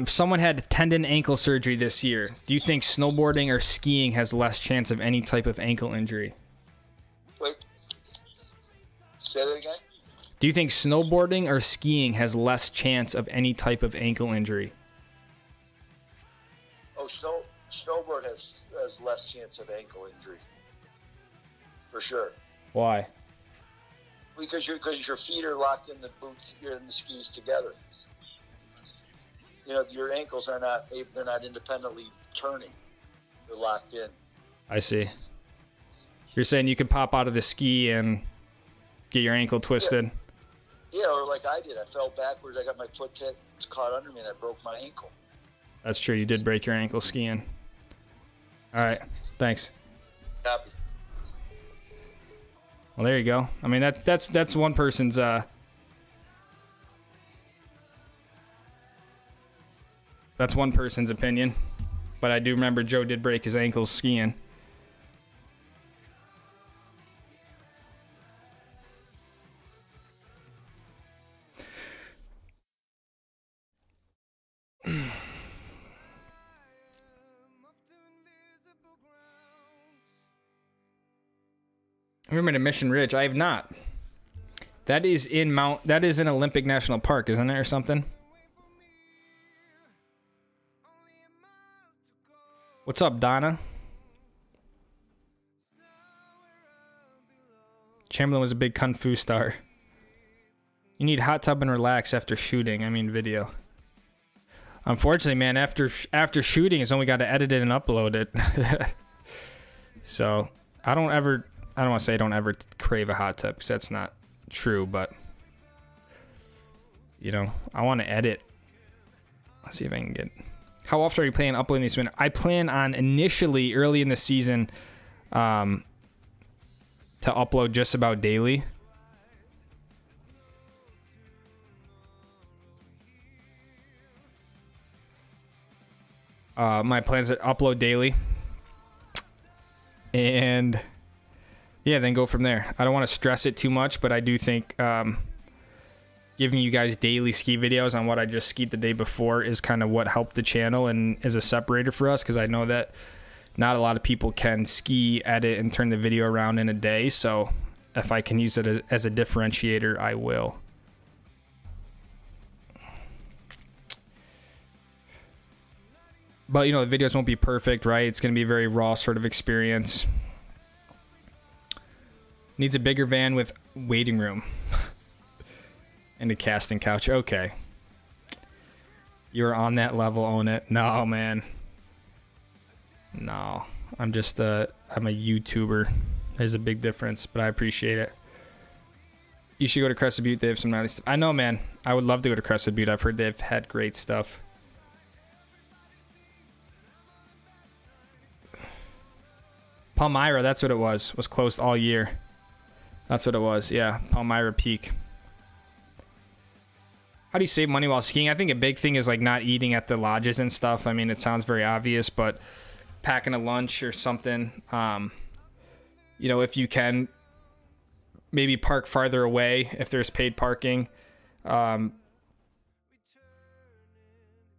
If someone had tendon ankle surgery this year, do you think snowboarding or skiing has less chance of any type of ankle injury? Wait. Say that again? Do you think snowboarding or skiing has less chance of any type of ankle injury? Oh, snowboard has less chance of ankle injury. For sure. Why? Because your feet are locked in the boots, you're in the skis together. Your ankles are they're not independently turning. They're locked in. I see. You're saying you could pop out of the ski and get your ankle twisted? Yeah, or like I did. I fell backwards. I got my foot caught under me and I broke my ankle. That's true. You did break your ankle skiing. All right. Thanks. Copy. Well, there you go. I mean, that's one person's opinion. But I do remember Joe did break his ankles skiing. I've been to Mission Ridge. I have not. That is in Olympic National Park, isn't it, or something? What's up, Donna? Chamberlain was a big kung fu star. You need hot tub and relax after shooting. I mean, video. Unfortunately, man, after shooting is when we got to edit it and upload it. So I don't want to say I don't ever crave a hot tub because that's not true, but I want to edit. Let's see if I can get. How often are you planning on uploading this winter? I plan on initially early in the season to upload just about daily. My plans are upload daily. And yeah, then go from there. I don't want to stress it too much, but I do think giving you guys daily ski videos on what I just skied the day before is kind of what helped the channel and is a separator for us, because I know that not a lot of people can ski, edit, and turn the video around in a day. So if I can use it as a differentiator, I will. But, the videos won't be perfect, right? It's going to be a very raw sort of experience. Needs a bigger van with waiting room. And a casting couch. Okay. You're on that level, own it. No, man. No. I'm a YouTuber. There's a big difference, but I appreciate it. You should go to Crested Butte. They have some nice stuff. I know, man. I would love to go to Crested Butte. I've heard they've had great stuff. Palmyra, that's what it was. Was closed all year. That's what it was. Yeah, Palmyra Peak. How do you save money while skiing? I think a big thing is like not eating at the lodges and stuff. I mean, it sounds very obvious, but packing a lunch or something. You know, if you can, maybe park farther away if there's paid parking.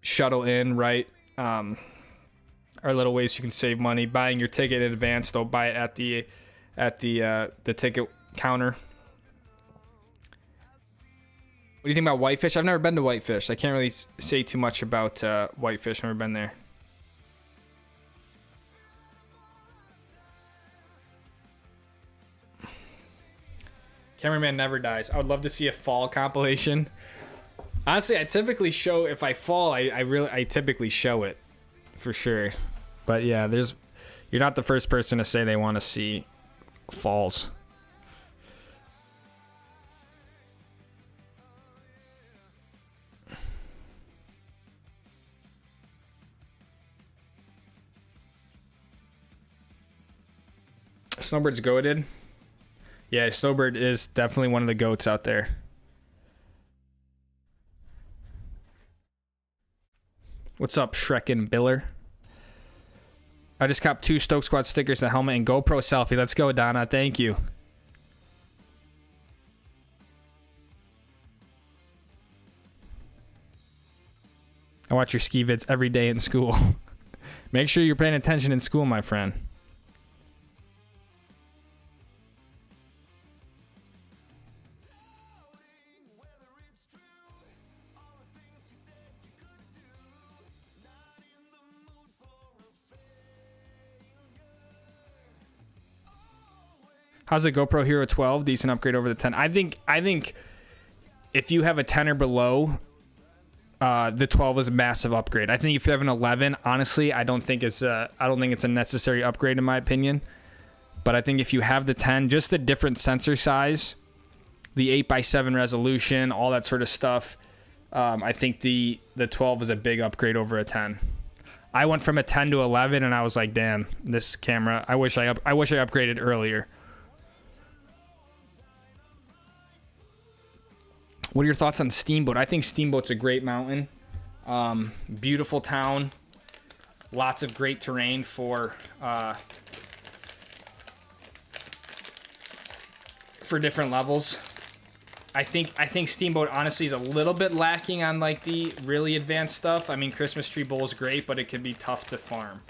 Shuttle in, right? Are little ways you can save money. Buying your ticket in advance. Don't buy it at the ticket counter. What do you think about Whitefish? I've never been to Whitefish. I can't really say too much about Whitefish. I've never been there. Cameraman never dies. I would love to see a fall compilation. Honestly, I typically show, if I fall, I typically show it for sure. But yeah, you're not the first person to say they want to see falls. Snowbird's goated. Yeah, Snowbird is definitely one of the goats out there. What's up, Shrek and Biller? I just copped 2 Stoke Squad stickers, a helmet, and GoPro selfie. Let's go, Donna. Thank you. I watch your ski vids every day in school. Make sure you're paying attention in school, my friend. How's the GoPro Hero 12? Decent upgrade over the 10. I think if you have a 10 or below, the 12 is a massive upgrade. I think if you have an 11, honestly, I don't think it's a necessary upgrade in my opinion. But I think if you have the 10, just the different sensor size, the 8x7 resolution, all that sort of stuff, I think the 12 is a big upgrade over a 10. I went from a 10 to 11, and I was like, damn, this camera. I wish I upgraded earlier. What are your thoughts on Steamboat? I think Steamboat's a great mountain. Beautiful town. Lots of great terrain for different levels. I think Steamboat honestly is a little bit lacking on like the really advanced stuff. I mean, Christmas Tree Bowl is great, but it can be tough to farm.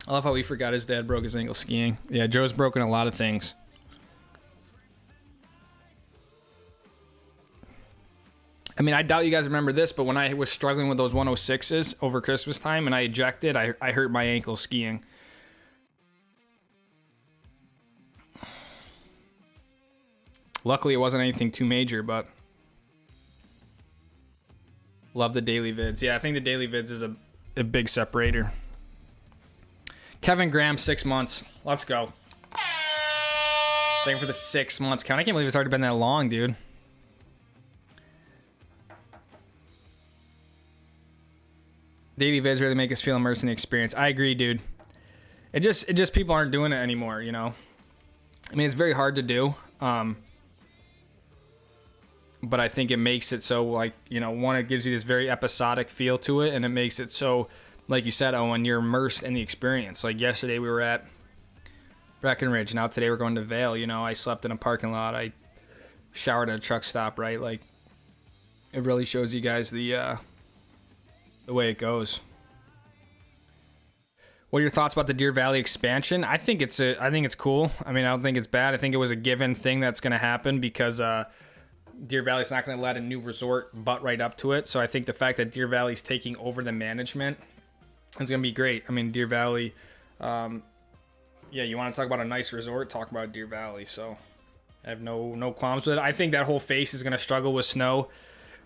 I love how he forgot his dad broke his ankle skiing. Yeah, Joe's broken a lot of things. I mean, I doubt you guys remember this, but when I was struggling with those 106s over Christmas time and I ejected, I hurt my ankle skiing. Luckily, it wasn't anything too major, but love the daily vids. Yeah, I think the daily vids is a big separator. Kevin Graham, 6 months. Let's go. Thank you for the 6 months count. I can't believe it's already been that long, dude. Daily vids really make us feel immersed in the experience. I agree, dude. It just people aren't doing it anymore, you know? I mean, it's very hard to do. But I think it makes it so, like, you know, one, it gives you this very episodic feel to it, and it makes it so, like you said, Owen, you're immersed in the experience. Like yesterday we were at Breckenridge. Now today we're going to Vail. You know, I slept in a parking lot. I showered at a truck stop, right? Like, it really shows you guys the way it goes. What are your thoughts about the Deer Valley expansion? I think it's cool. I mean, I don't think it's bad. I think it was a given thing that's going to happen because Deer Valley's not going to let a new resort butt right up to it. So I think the fact that Deer Valley's taking over the management is going to be great. I mean, Deer Valley, yeah, you want to talk about a nice resort, talk about Deer Valley. So I have no qualms with it. I think that whole face is going to struggle with snow.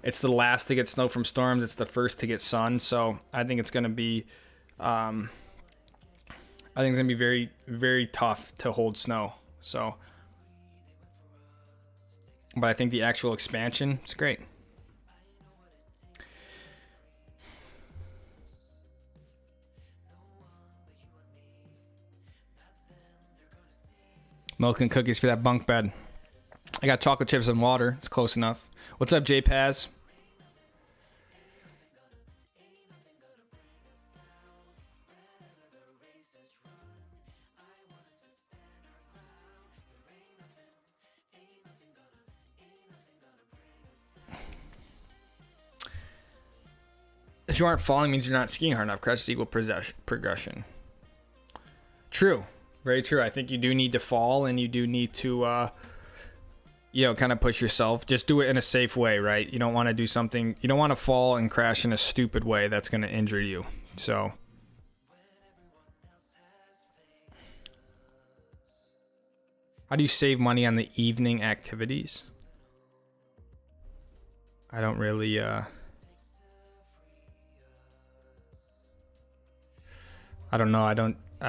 It's the last to get snow from storms. It's the first to get sun. So I think it's going to be... I think it's going to be very, very tough to hold snow. So, but I think the actual expansion is great. Milk and cookies for that bunk bed. I got chocolate chips and water. It's close enough. What's up, J Paz? If you aren't falling means you're not skiing hard enough. Crashes equal progression. True. Very true. I think you do need to fall and you do need to, kind of push yourself. Just do it in a safe way, right? You don't want to do something, you don't want to fall and crash in a stupid way that's going to injure you. So. How do you save money on the evening activities? I don't really, I don't know. I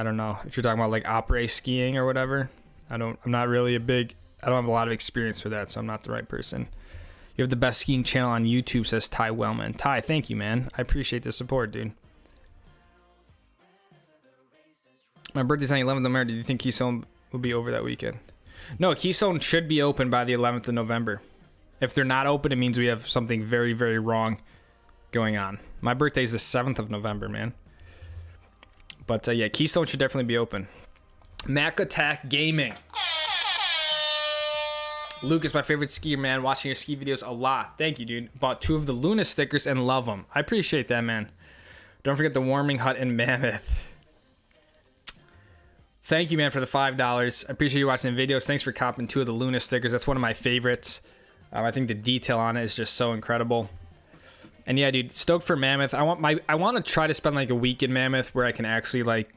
don't know if you're talking about like après skiing or whatever. I'm not really I don't have a lot of experience for that, so I'm not the right person. You have the best skiing channel on YouTube, says Ty Wellman. Ty, thank you, man. I appreciate the support, dude. My birthday's on the 11th of November. Do you think Keystone will be over that weekend? No, Keystone should be open by the 11th of November. If they're not open, it means we have something very, very wrong going on. My birthday's the 7th of November, man. But yeah, Keystone should definitely be open. Mac Attack Gaming. Luke is my favorite skier, man. Watching your ski videos a lot. Thank you, dude. Bought 2 of the Luna stickers and love them. I appreciate that, man. Don't forget the warming hut in Mammoth. Thank you, man, for the $5. I appreciate you watching the videos. Thanks for copping 2 of the Luna stickers. That's one of my favorites. I think the detail on it is just so incredible. And yeah, dude, stoked for Mammoth. I want to try to spend like a week in Mammoth where I can actually like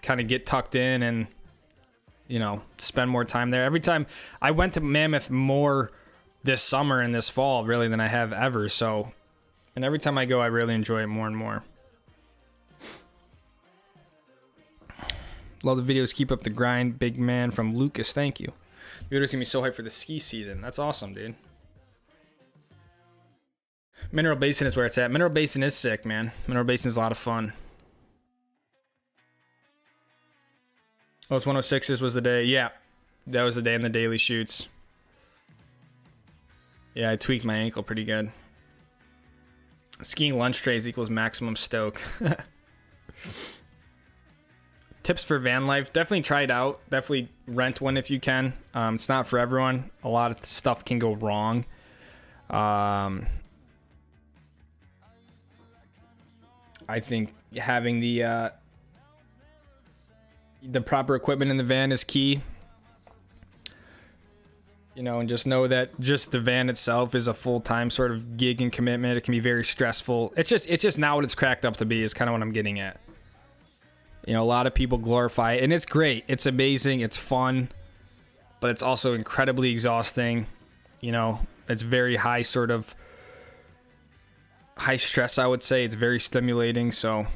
kind of get tucked in and, spend more time there. Every time I went to Mammoth more this summer and this fall really than I have ever. So, and every time I go, I really enjoy it more and more. Love the videos. Keep up the grind, big man, from Lucas. Thank you. Your videos gonna be so hyped for the ski season. That's awesome, dude. Mineral Basin is where it's at. Mineral Basin is sick, man. Mineral Basin is a lot of fun. Oh, it's 106's was the day. Yeah, that was the day in the daily shoots. Yeah, I tweaked my ankle pretty good. Skiing lunch trays equals maximum stoke. Tips for van life. Definitely try it out. Definitely rent one if you can. It's not for everyone. A lot of stuff can go wrong. I think having the proper equipment in the van is key. And just know that just the van itself is a full-time sort of gig and commitment. It can be very stressful. It's just not what it's cracked up to be is kind of what I'm getting at. A lot of people glorify it, and it's great. It's amazing. It's fun, but it's also incredibly exhausting. It's very high stress, I would say. It's very stimulating, so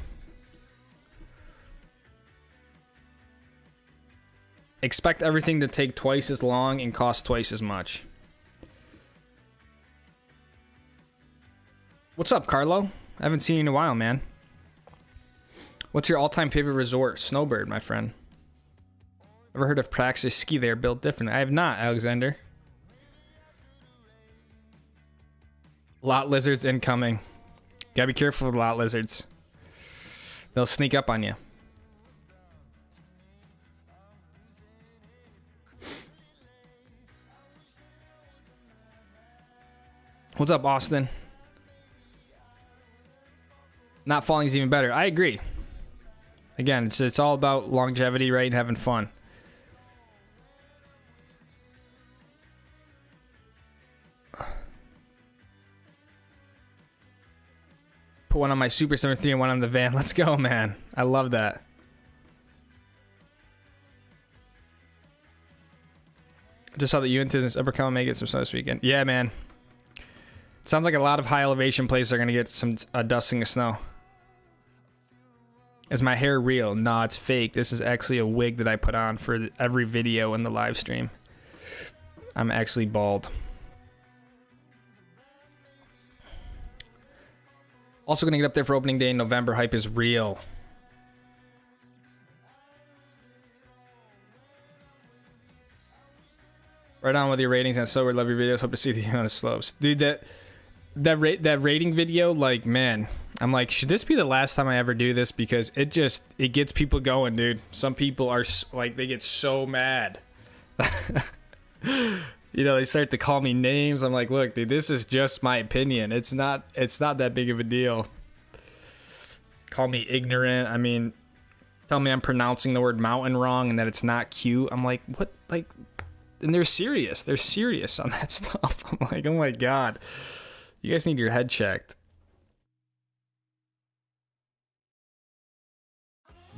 expect everything to take twice as long and cost twice as much. What's up, Carlo? I haven't seen you in a while, man. What's your all-time favorite resort? Snowbird, my friend. Ever heard of Praxis Ski? They are built differently. I have not, Alexander. Lot lizards incoming. Gotta be careful with lot lizards. They'll sneak up on you. What's up, Austin? Not falling is even better. I agree. Again, it's all about longevity, right? And having fun. Put one on my Super 73 and one on the van. Let's go, man. I love that. Just saw that you and Tisn's Upper Common may get some snow this weekend. Yeah, man. Sounds like a lot of high elevation places are going to get some dusting of snow. Is my hair real? Nah, it's fake. This is actually a wig that I put on for every video in the live stream. I'm actually bald. Also going to get up there for opening day in November. Hype is real. Right on with your ratings and so we love your videos. Hope to see you on the slopes. Dude, that rating video, like, man, I'm like, should this be the last time I ever do this? Because it gets people going, dude. Some people are like, they get so mad. You know, they start to call me names. I'm like, look, dude, this is just my opinion. It's not that big of a deal. Call me ignorant. I mean, tell me I'm pronouncing the word mountain wrong and that it's not cute. I'm like, what? Like, and they're serious. They're serious on that stuff. I'm like, oh my God. You guys need your head checked.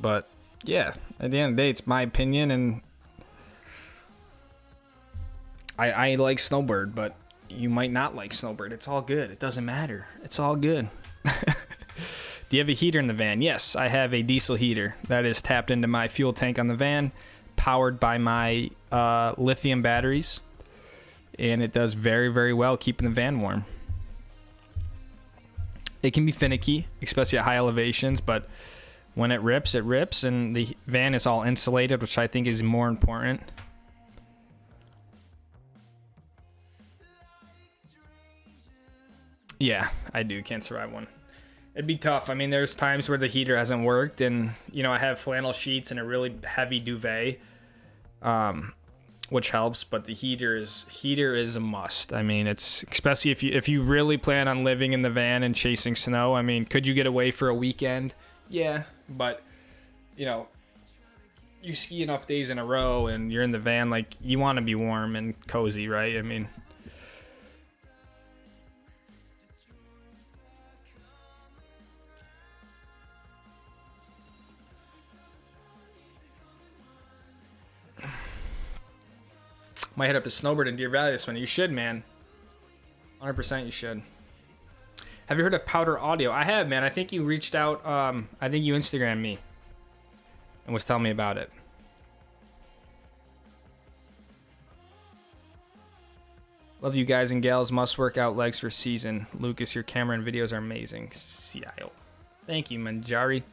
But yeah, at the end of the day, it's my opinion, and I like Snowbird, but you might not like Snowbird. It's all good. It doesn't matter. It's all good. Do you have a heater in the van? Yes, I have a diesel heater that is tapped into my fuel tank on the van, powered by my lithium batteries, and it does very, very well keeping the van warm. It can be finicky, especially at high elevations, but when it rips, and the van is all insulated, which I think is more important. Yeah, I do. Can't survive one. It'd be tough. I mean, there's times where the heater hasn't worked, and, you know, I have flannel sheets and a really heavy duvet, which helps, but the heater is a must. I mean, it's especially if you really plan on living in the van and chasing snow. I mean, could you get away for a weekend? Yeah, but, you know, you ski enough days in a row and you're in the van, like, you want to be warm and cozy, right? I mean, might head up to Snowbird in Deer Valley this one. You should, man. 100% you should. Have you heard of Powder Audio? I have, man. I think you reached out. I think you Instagrammed me and was telling me about it. Love you guys and gals. Must work out legs for season. Lucas, your camera and videos are amazing. CIO. Thank you, Manjari.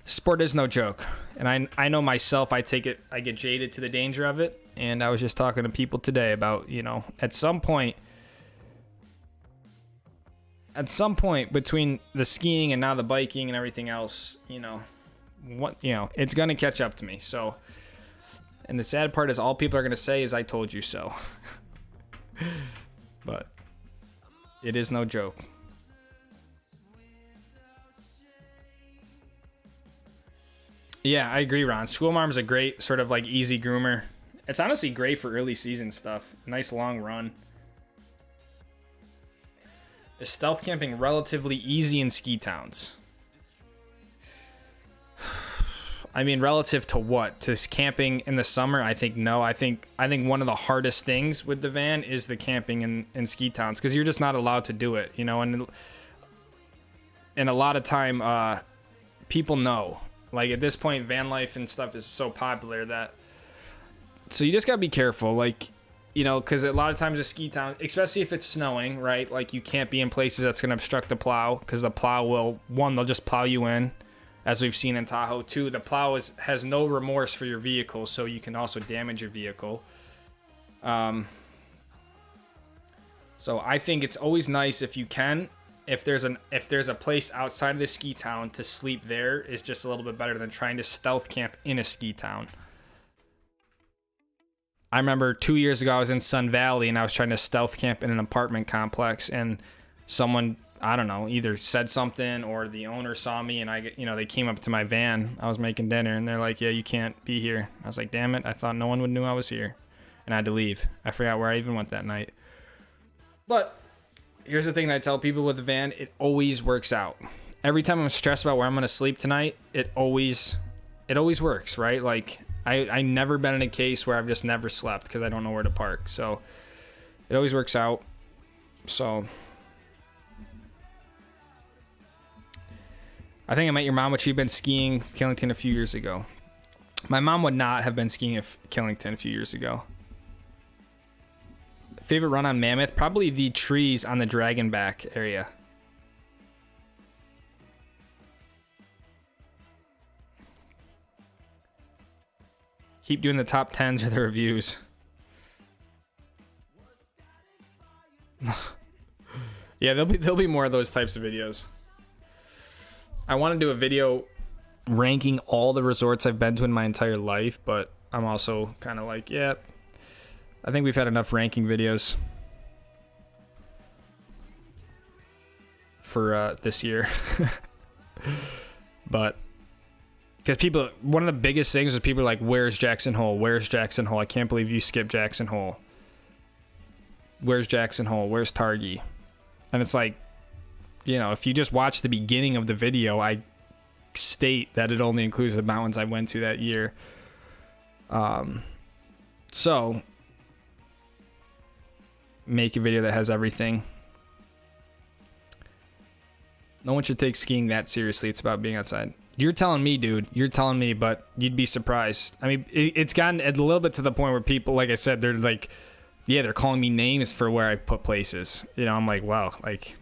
Sport is no joke. And I know myself, I get jaded to the danger of it. And I was just talking to people today about, you know, at some point between the skiing and now the biking and everything else, it's going to catch up to me. So, and the sad part is all people are going to say is I told you so. But it is no joke. Yeah, I agree, Ron. School Marm's a great sort of like easy groomer. It's honestly great for early season stuff. Nice long run. Is stealth camping relatively easy in ski towns? I mean, relative to what? To camping in the summer? I think no. I think one of the hardest things with the van is the camping in ski towns, because you're just not allowed to do it, you know. And a lot of time, people know. Like at this point, van life and stuff is so popular that. So you just gotta be careful, like, you know, because a lot of times a ski town, especially if it's snowing, right? Like you can't be in places that's gonna obstruct the plow, because the plow will, one, they'll just plow you in, as we've seen in Tahoe. Two, the plow has no remorse for your vehicle, so you can also damage your vehicle. So I think it's always nice if you can, if there's a place outside of the ski town, to sleep there is just a little bit better than trying to stealth camp in a ski town. I remember 2 years ago I was in Sun Valley and I was trying to stealth camp in an apartment complex, and someone I don't know, either said something or the owner saw me and they came up to my van. I was making dinner and they're like, yeah, you can't be here. I was like, damn it. I thought no one would knew I was here. And I had to leave. I forgot where I even went that night. But here's the thing that I tell people with the van. It always works out. Every time I'm stressed about where I'm going to sleep tonight, it always works, right? Like I never been in a case where I've just never slept because I don't know where to park. So it always works out. So I think I met your mom when she'd been skiing Killington a few years ago. My mom would not have been skiing at Killington a few years ago. Favorite run on Mammoth? Probably the trees on the Dragonback area. Keep doing the top 10s or the reviews. Yeah, there'll be more of those types of videos. I want to do a video ranking all the resorts I've been to in my entire life, but I'm also kind of like, yeah, I think we've had enough ranking videos for this year. But because one of the biggest things is people are like, where's Jackson Hole? Where's Jackson Hole? I can't believe you skipped Jackson Hole. Where's Jackson Hole? Where's Targhee? And it's like, if you just watch the beginning of the video, I state that it only includes the mountains I went to that year. So make a video that has everything. No one should take skiing that seriously. It's about being outside. You're telling me, dude. You're telling me, but you'd be surprised. I mean, it's gotten a little bit to the point where people, like I said, they're like, yeah, they're calling me names for where I put places. I'm like, wow, like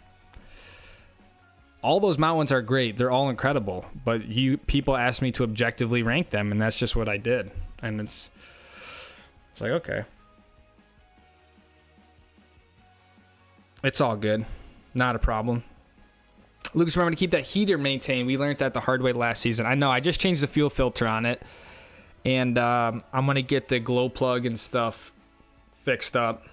all those mountains are great. They're all incredible, but people asked me to objectively rank them, and that's just what I did. And it's like, okay, it's all good, not a problem. Lucas, remember to keep that heater maintained. We learned that the hard way last season. I know. I just changed the fuel filter on it, and I'm gonna get the glow plug and stuff fixed up.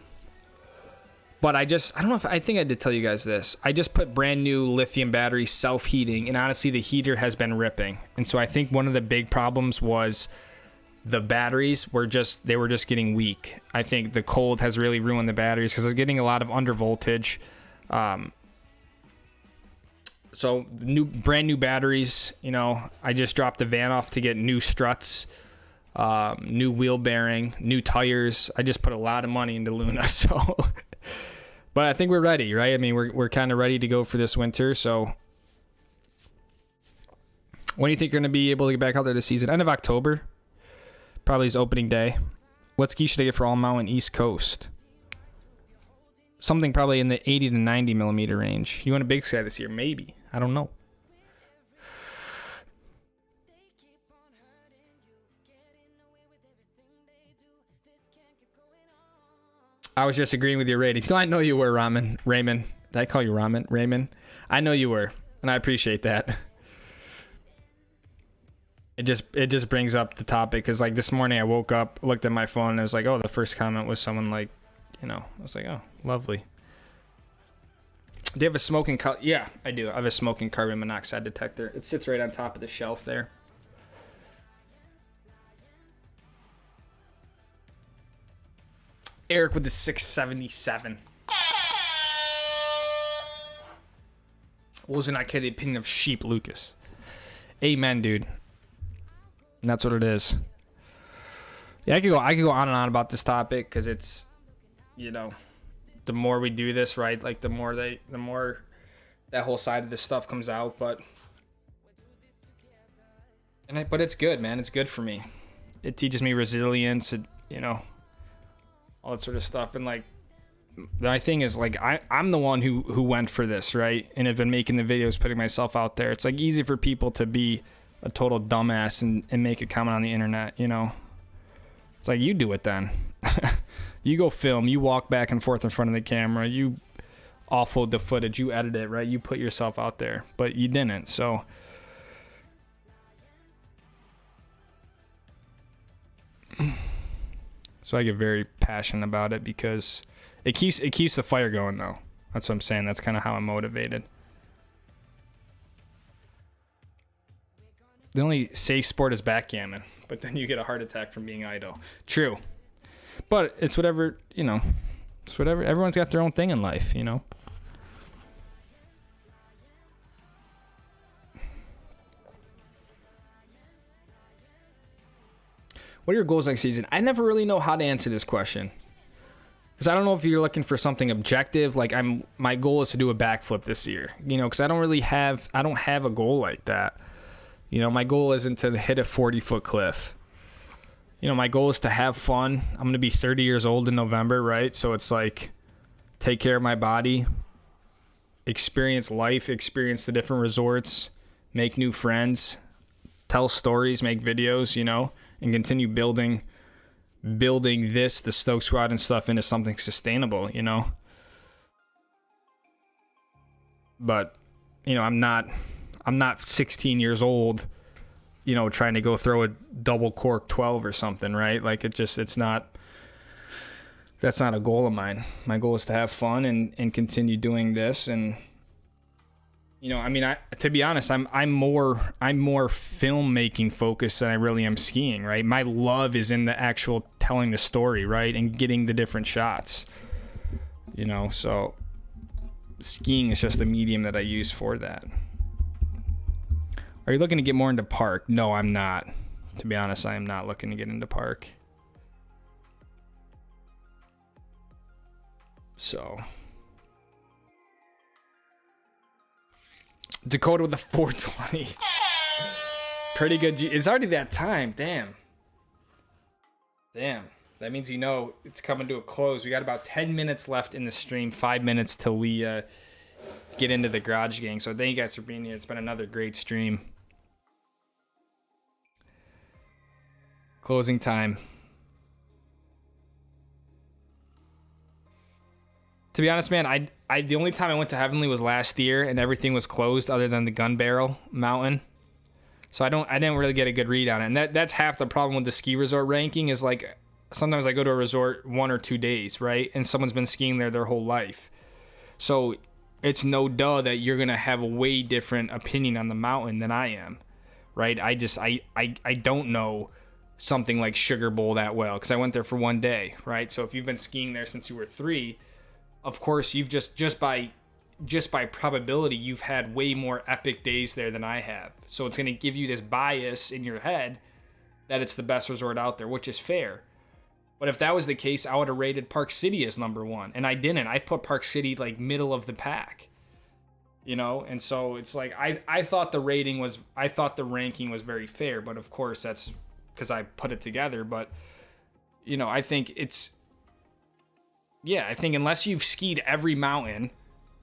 But I don't know if I think I did tell you guys this. I just put brand new lithium batteries, self-heating, and honestly, the heater has been ripping. And so I think one of the big problems was the batteries were just getting weak. I think the cold has really ruined the batteries because I was getting a lot of under voltage. So brand new batteries. I just dropped the van off to get new struts, new wheel bearing, new tires. I just put a lot of money into Luna, so. But I think we're ready, right? I mean, we're kind of ready to go for this winter. So, when do you think you're going to be able to get back out there this season? End of October, probably is opening day. What ski should I get for All Mountain East Coast? Something probably in the 80 to 90 millimeter range. You want a big sky this year? Maybe. I don't know. I was just agreeing with your ratings. No, I know you were, Raymond. Did I call you Raymond? I know you were, and I appreciate that. It just brings up the topic because like this morning I woke up, looked at my phone, and it was like, oh, the first comment was someone like, I was like, oh, lovely. Do you have a smoking? Yeah, I do. I have a smoking carbon monoxide detector. It sits right on top of the shelf there. Eric with the 677. Wolves do not care the opinion of sheep, Lucas. Amen, dude. And that's what it is. Yeah, I could go on and on about this topic because it's, the more we do this, right? Like the more that whole side of this stuff comes out, but it's good, man. It's good for me. It teaches me resilience, and all that sort of stuff. And like my thing is like I'm the one who went for this, right? And have been making the videos, putting myself out there. It's like easy for people to be a total dumbass and make a comment on the internet, It's like, you do it then. You go film, you walk back and forth in front of the camera, you offload the footage, you edit it, right? You put yourself out there, but you didn't. So I get very passionate about it because it keeps the fire going, though. That's what I'm saying. That's kind of how I'm motivated. The only safe sport is backgammon, but then you get a heart attack from being idle. True. But it's whatever, you know. It's whatever. Everyone's got their own thing in life, you know. What are your goals next season? I never really know how to answer this question. Because I don't know if you're looking for something objective. Like my goal is to do a backflip this year. You know, because I don't have a goal like that. You know, my goal isn't to hit a 40-foot cliff. You know, my goal is to have fun. I'm going to be 30 years old in November, right? So it's like take care of my body, experience life, experience the different resorts, make new friends, tell stories, make videos, you know, and continue building the Stoke Squad and stuff into something sustainable, you know. But, you know, I'm not 16 years old, you know, trying to go throw a double cork 12 or something, right? Like that's not a goal of mine. My goal is to have fun and continue doing this. And, you know, I mean, to be honest, I'm more filmmaking focused than I really am skiing, right? My love is in the actual telling the story, right? And getting the different shots, you know, so skiing is just the medium that I use for that. Are you looking to get more into park? No, I'm not. To be honest, I am not looking to get into park. So, Dakota with a 420. Pretty good. It's already that time. Damn. That means, you know, it's coming to a close. We got about 10 minutes left in the stream. 5 minutes till we get into the garage gang. So thank you guys for being here. It's been another great stream. Closing time. To be honest, man, I the only time I went to Heavenly was last year, and everything was closed other than the Gun Barrel Mountain. So I didn't really get a good read on it. And that's half the problem with the ski resort ranking is like sometimes I go to a resort 1 or 2 days, right? And someone's been skiing there their whole life. So it's no duh that you're gonna have a way different opinion on the mountain than I am, right? I don't know something like Sugar Bowl that well because I went there for 1 day, right? So if you've been skiing there since you were 3, of course you've just by probability you've had way more epic days there than I have. So it's going to give you this bias in your head that it's the best resort out there, which is fair. But if that was the case, I would have rated Park City as number 1, and I didn't. I put Park City like middle of the pack, you know. And so it's like I thought the ranking was very fair, but of course that's because I put it together. But you know, I think unless you've skied every mountain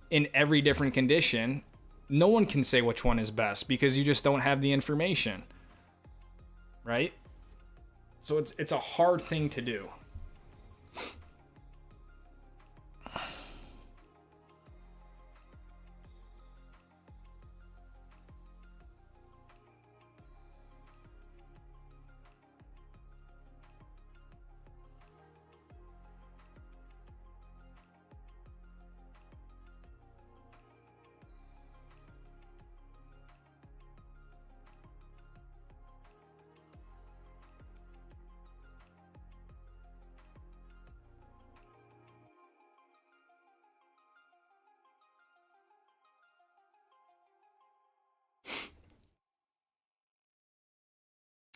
in every different condition, no one can say which one is best because you just don't have the information, right? So it's a hard thing to do.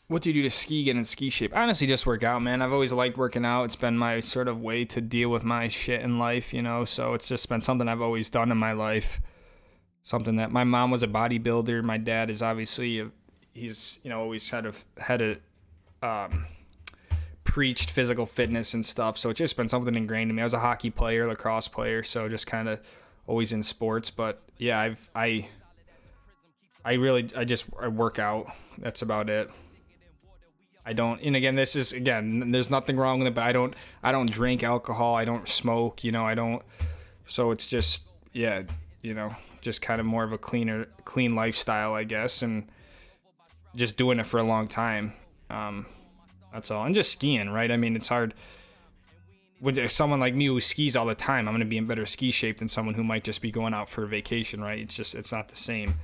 What do you do to ski, get in ski shape? I honestly just work out, man. I've always liked working out. It's been my sort of way to deal with my shit in life, you know? So it's just been something I've always done in my life. Something that my mom was a bodybuilder. My dad is obviously, he's, you know, always had a preached physical fitness and stuff. So it's just been something ingrained in me. I was a hockey player, lacrosse player, so just kind of always in sports. But yeah, I work out. That's about it. I don't, and again, there's nothing wrong with it, but I don't drink alcohol. I don't smoke, you know, I don't, so it's just, yeah, you know, just kind of more of a clean lifestyle, I guess. And just doing it for a long time. That's all. And just skiing, right? I mean, it's hard with someone like me who skis all the time. I'm going to be in better ski shape than someone who might just be going out for a vacation, right? It's not the same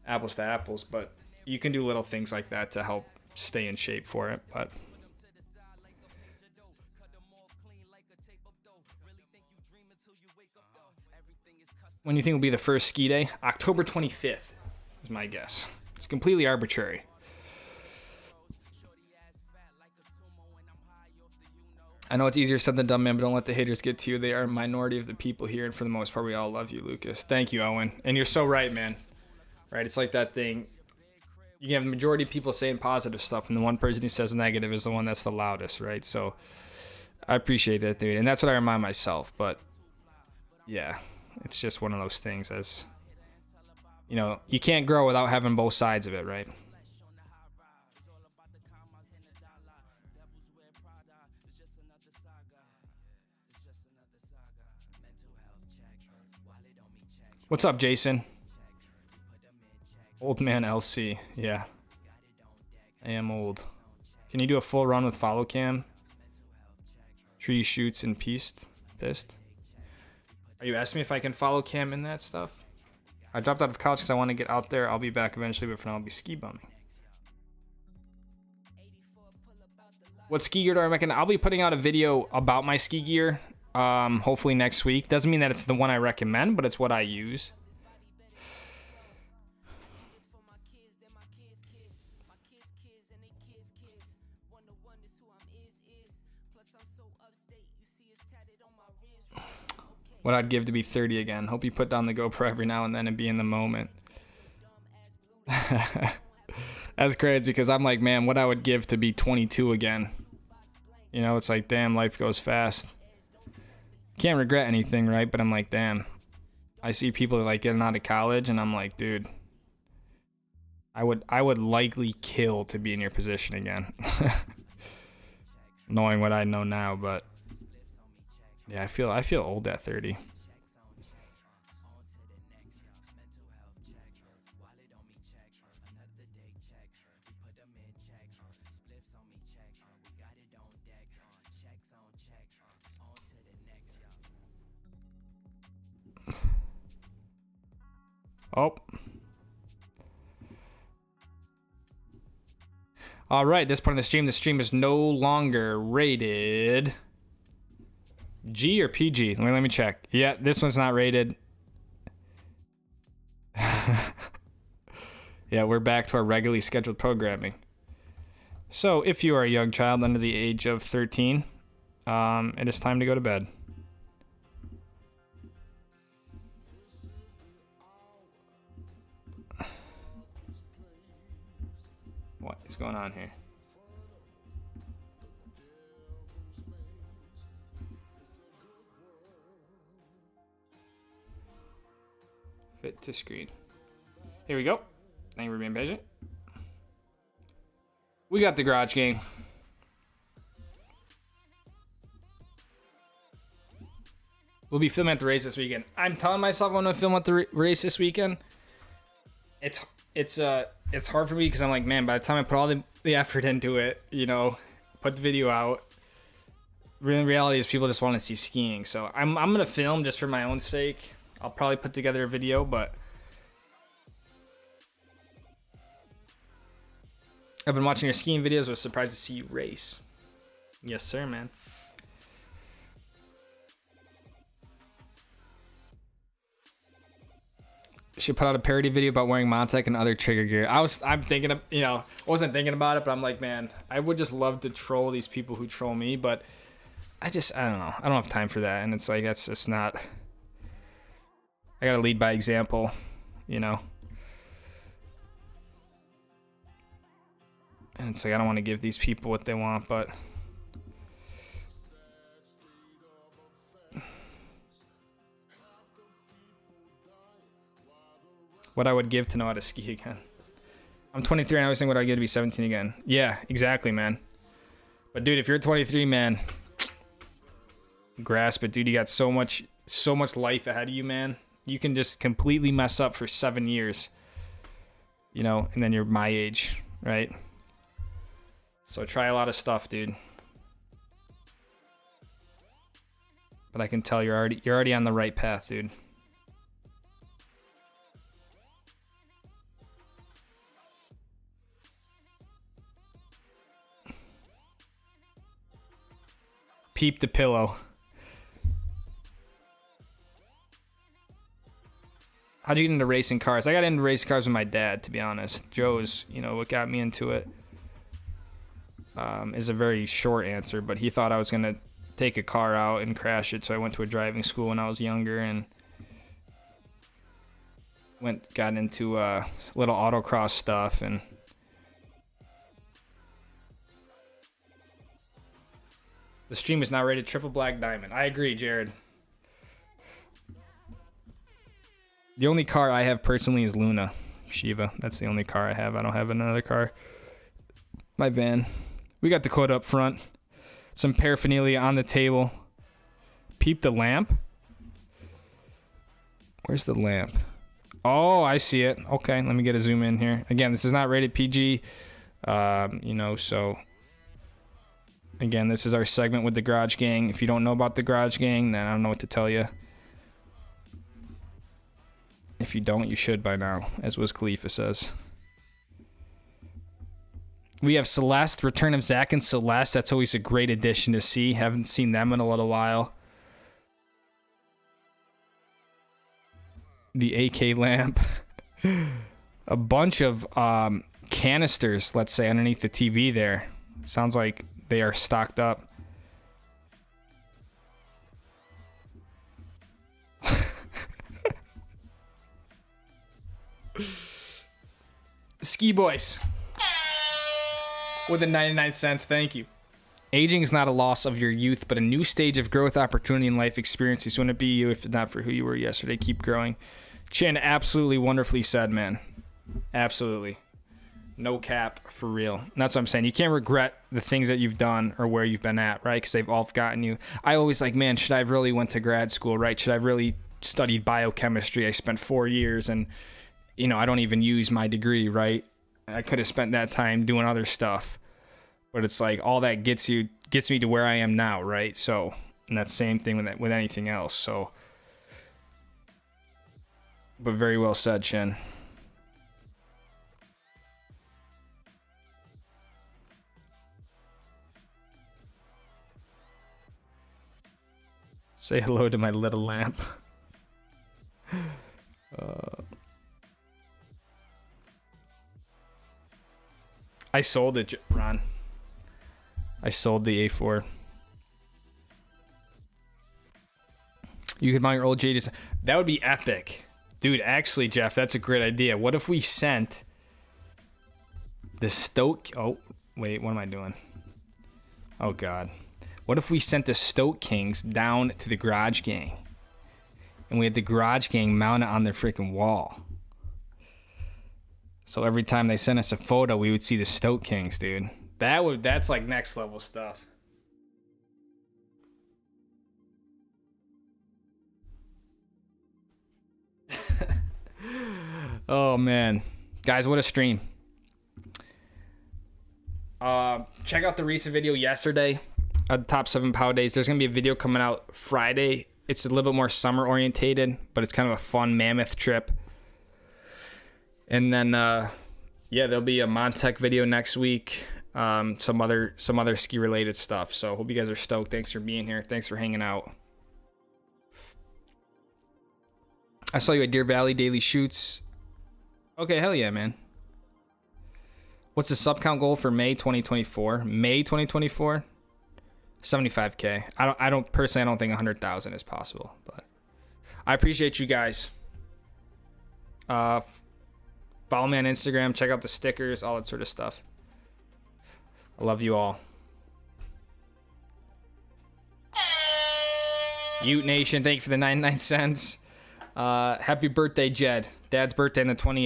apples to apples, but you can do little things like that to help stay in shape for it. But when do you think will be the first ski day? October 25th is my guess. It's completely arbitrary. I know it's easier said than done, man, but don't let the haters get to you. They are a minority of the people here, and for the most part, we all love you, Lucas. Thank you, Owen. And you're so right, man. Right? It's like that thing. You can have the majority of people saying positive stuff, and the one person who says negative is the one that's the loudest, right? So I appreciate that, dude. And that's what I remind myself. But, yeah, it's just one of those things as, you know, you can't grow without having both sides of it, right? What's up, Jason? Old man LC. Yeah. I am old. Can you do a full run with follow cam? Tree shoots and pissed? Are you asking me if I can follow cam in that stuff? I dropped out of college because I want to get out there. I'll be back eventually, but for now I'll be ski bumming. What ski gear do I recommend? I'll be putting out a video about my ski gear. Hopefully next week. Doesn't mean that it's the one I recommend, but it's what I use. What I'd give to be 30 again. Hope you put down the GoPro every now and then and be in the moment. That's crazy because I'm like, man, what I would give to be 22 again. You know, it's like, damn, life goes fast. Can't regret anything, right? But I'm like, damn. I see people like getting out of college and I'm like, dude, I would likely kill to be in your position again. Knowing what I know now, but yeah, I feel old at 30. Oh. All right, this part of the stream is no longer rated G or PG. Let me check. Yeah, this one's not rated. Yeah, we're back to our regularly scheduled programming. So, if you are a young child under the age of 13, it is time to go to bed. What is going on here? Fit to screen. Here we go. Thank you for being patient. We got the garage game. We'll be filming at the race this weekend. I'm telling myself I'm gonna film at the race this weekend. It's hard for me because I'm like, man, by the time I put all the effort into it, you know, put the video out, reality is people just want to see skiing. So I'm gonna film just for my own sake. I'll probably put together a video, but I've been watching your skiing videos. I was surprised to see you race. Yes, sir, man. Should put out a parody video about wearing Montec and other trigger gear. I'm thinking of, you know, I wasn't thinking about it, but I'm like, man, I would just love to troll these people who troll me, but I don't know. I don't have time for that. And it's like, that's just not, I gotta lead by example, you know? And it's like, I don't want to give these people what they want, but what I would give to know how to ski again. I'm 23 and I was thinking what I'd give to be 17 again. Yeah, exactly, man. But dude, if you're 23, man, grasp it, dude. You got so much life ahead of you, man. You can just completely mess up for 7 years, you know, and then you're my age, right? So try a lot of stuff, dude. But I can tell you're already on the right path, dude. Peep the pillow. How'd you get into racing cars? I got into racing cars with my dad, to be honest. Joe's, you know, what got me into it. Is a very short answer, but he thought I was gonna take a car out and crash it, so I went to a driving school when I was younger and got into little autocross stuff. And the stream is now rated triple black diamond. I agree, Jared. The only car I have personally is Luna Shiva. That's the only car I have. I don't have another car. My van. We got Dakota up front. Some paraphernalia on the table. Peep the lamp. Where's the lamp? Oh, I see it. Okay, let me get a zoom in here. Again, this is not rated PG. You know, so... Again, this is our segment with the Garage Gang. If you don't know about the Garage Gang, then I don't know what to tell you. If you don't, you should by now, as Wiz Khalifa says. We have Celeste, Return of Zach and Celeste. That's always a great addition to see. Haven't seen them in a little while. The AK lamp. A bunch of canisters, let's say, underneath the TV there. Sounds like they are stocked up. Ski Boys with the 99 cents. Thank you. Aging is not a loss of your youth, but a new stage of growth, opportunity, and life experiences. Wouldn't it be you if not for who you were yesterday? Keep growing. Chin, absolutely wonderfully said, man. Absolutely. No cap, for real. And that's what I'm saying. You can't regret the things that you've done or where you've been at, right? Because they've all gotten you. I always like, man, should I have really went to grad school, right? Should I have really studied biochemistry? I spent 4 years and, you know, I don't even use my degree, right? I could have spent that time doing other stuff. But it's like all that gets me to where I am now, right? So, and that's the same thing with anything else. So, but very well said, Chin. Say hello to my little lamp. I sold it, Ron. I sold the A4. You could mount your old JDs. That would be epic. Dude, actually, Jeff, that's a great idea. What if we sent the Stoke... Oh, wait, what am I doing? Oh, God. What if we sent the Stoke Kings down to the Garage Gang? And we had the Garage Gang mounted on their freaking wall. So every time they sent us a photo, we would see the Stoke Kings, dude. That's like next level stuff. Oh man. Guys, what a stream. Check out the recent video yesterday of the top 7 POW days. There's gonna be a video coming out Friday. It's a little bit more summer orientated, but it's kind of a fun mammoth trip. And then yeah, there'll be a Montec video next week. Some other ski related stuff. So hope you guys are stoked. Thanks for being here. Thanks for hanging out. I saw you at Deer Valley Daily Shoots. Okay, hell yeah, man. What's the sub count goal for May 2024? May 2024? 75K. I don't personally, I don't think 100,000 is possible, but I appreciate you guys. Follow me on Instagram, check out the stickers, all that sort of stuff. I love you all. Ute Nation, thank you for the 99 cents. Happy birthday, Jed. Dad's birthday on the 28th.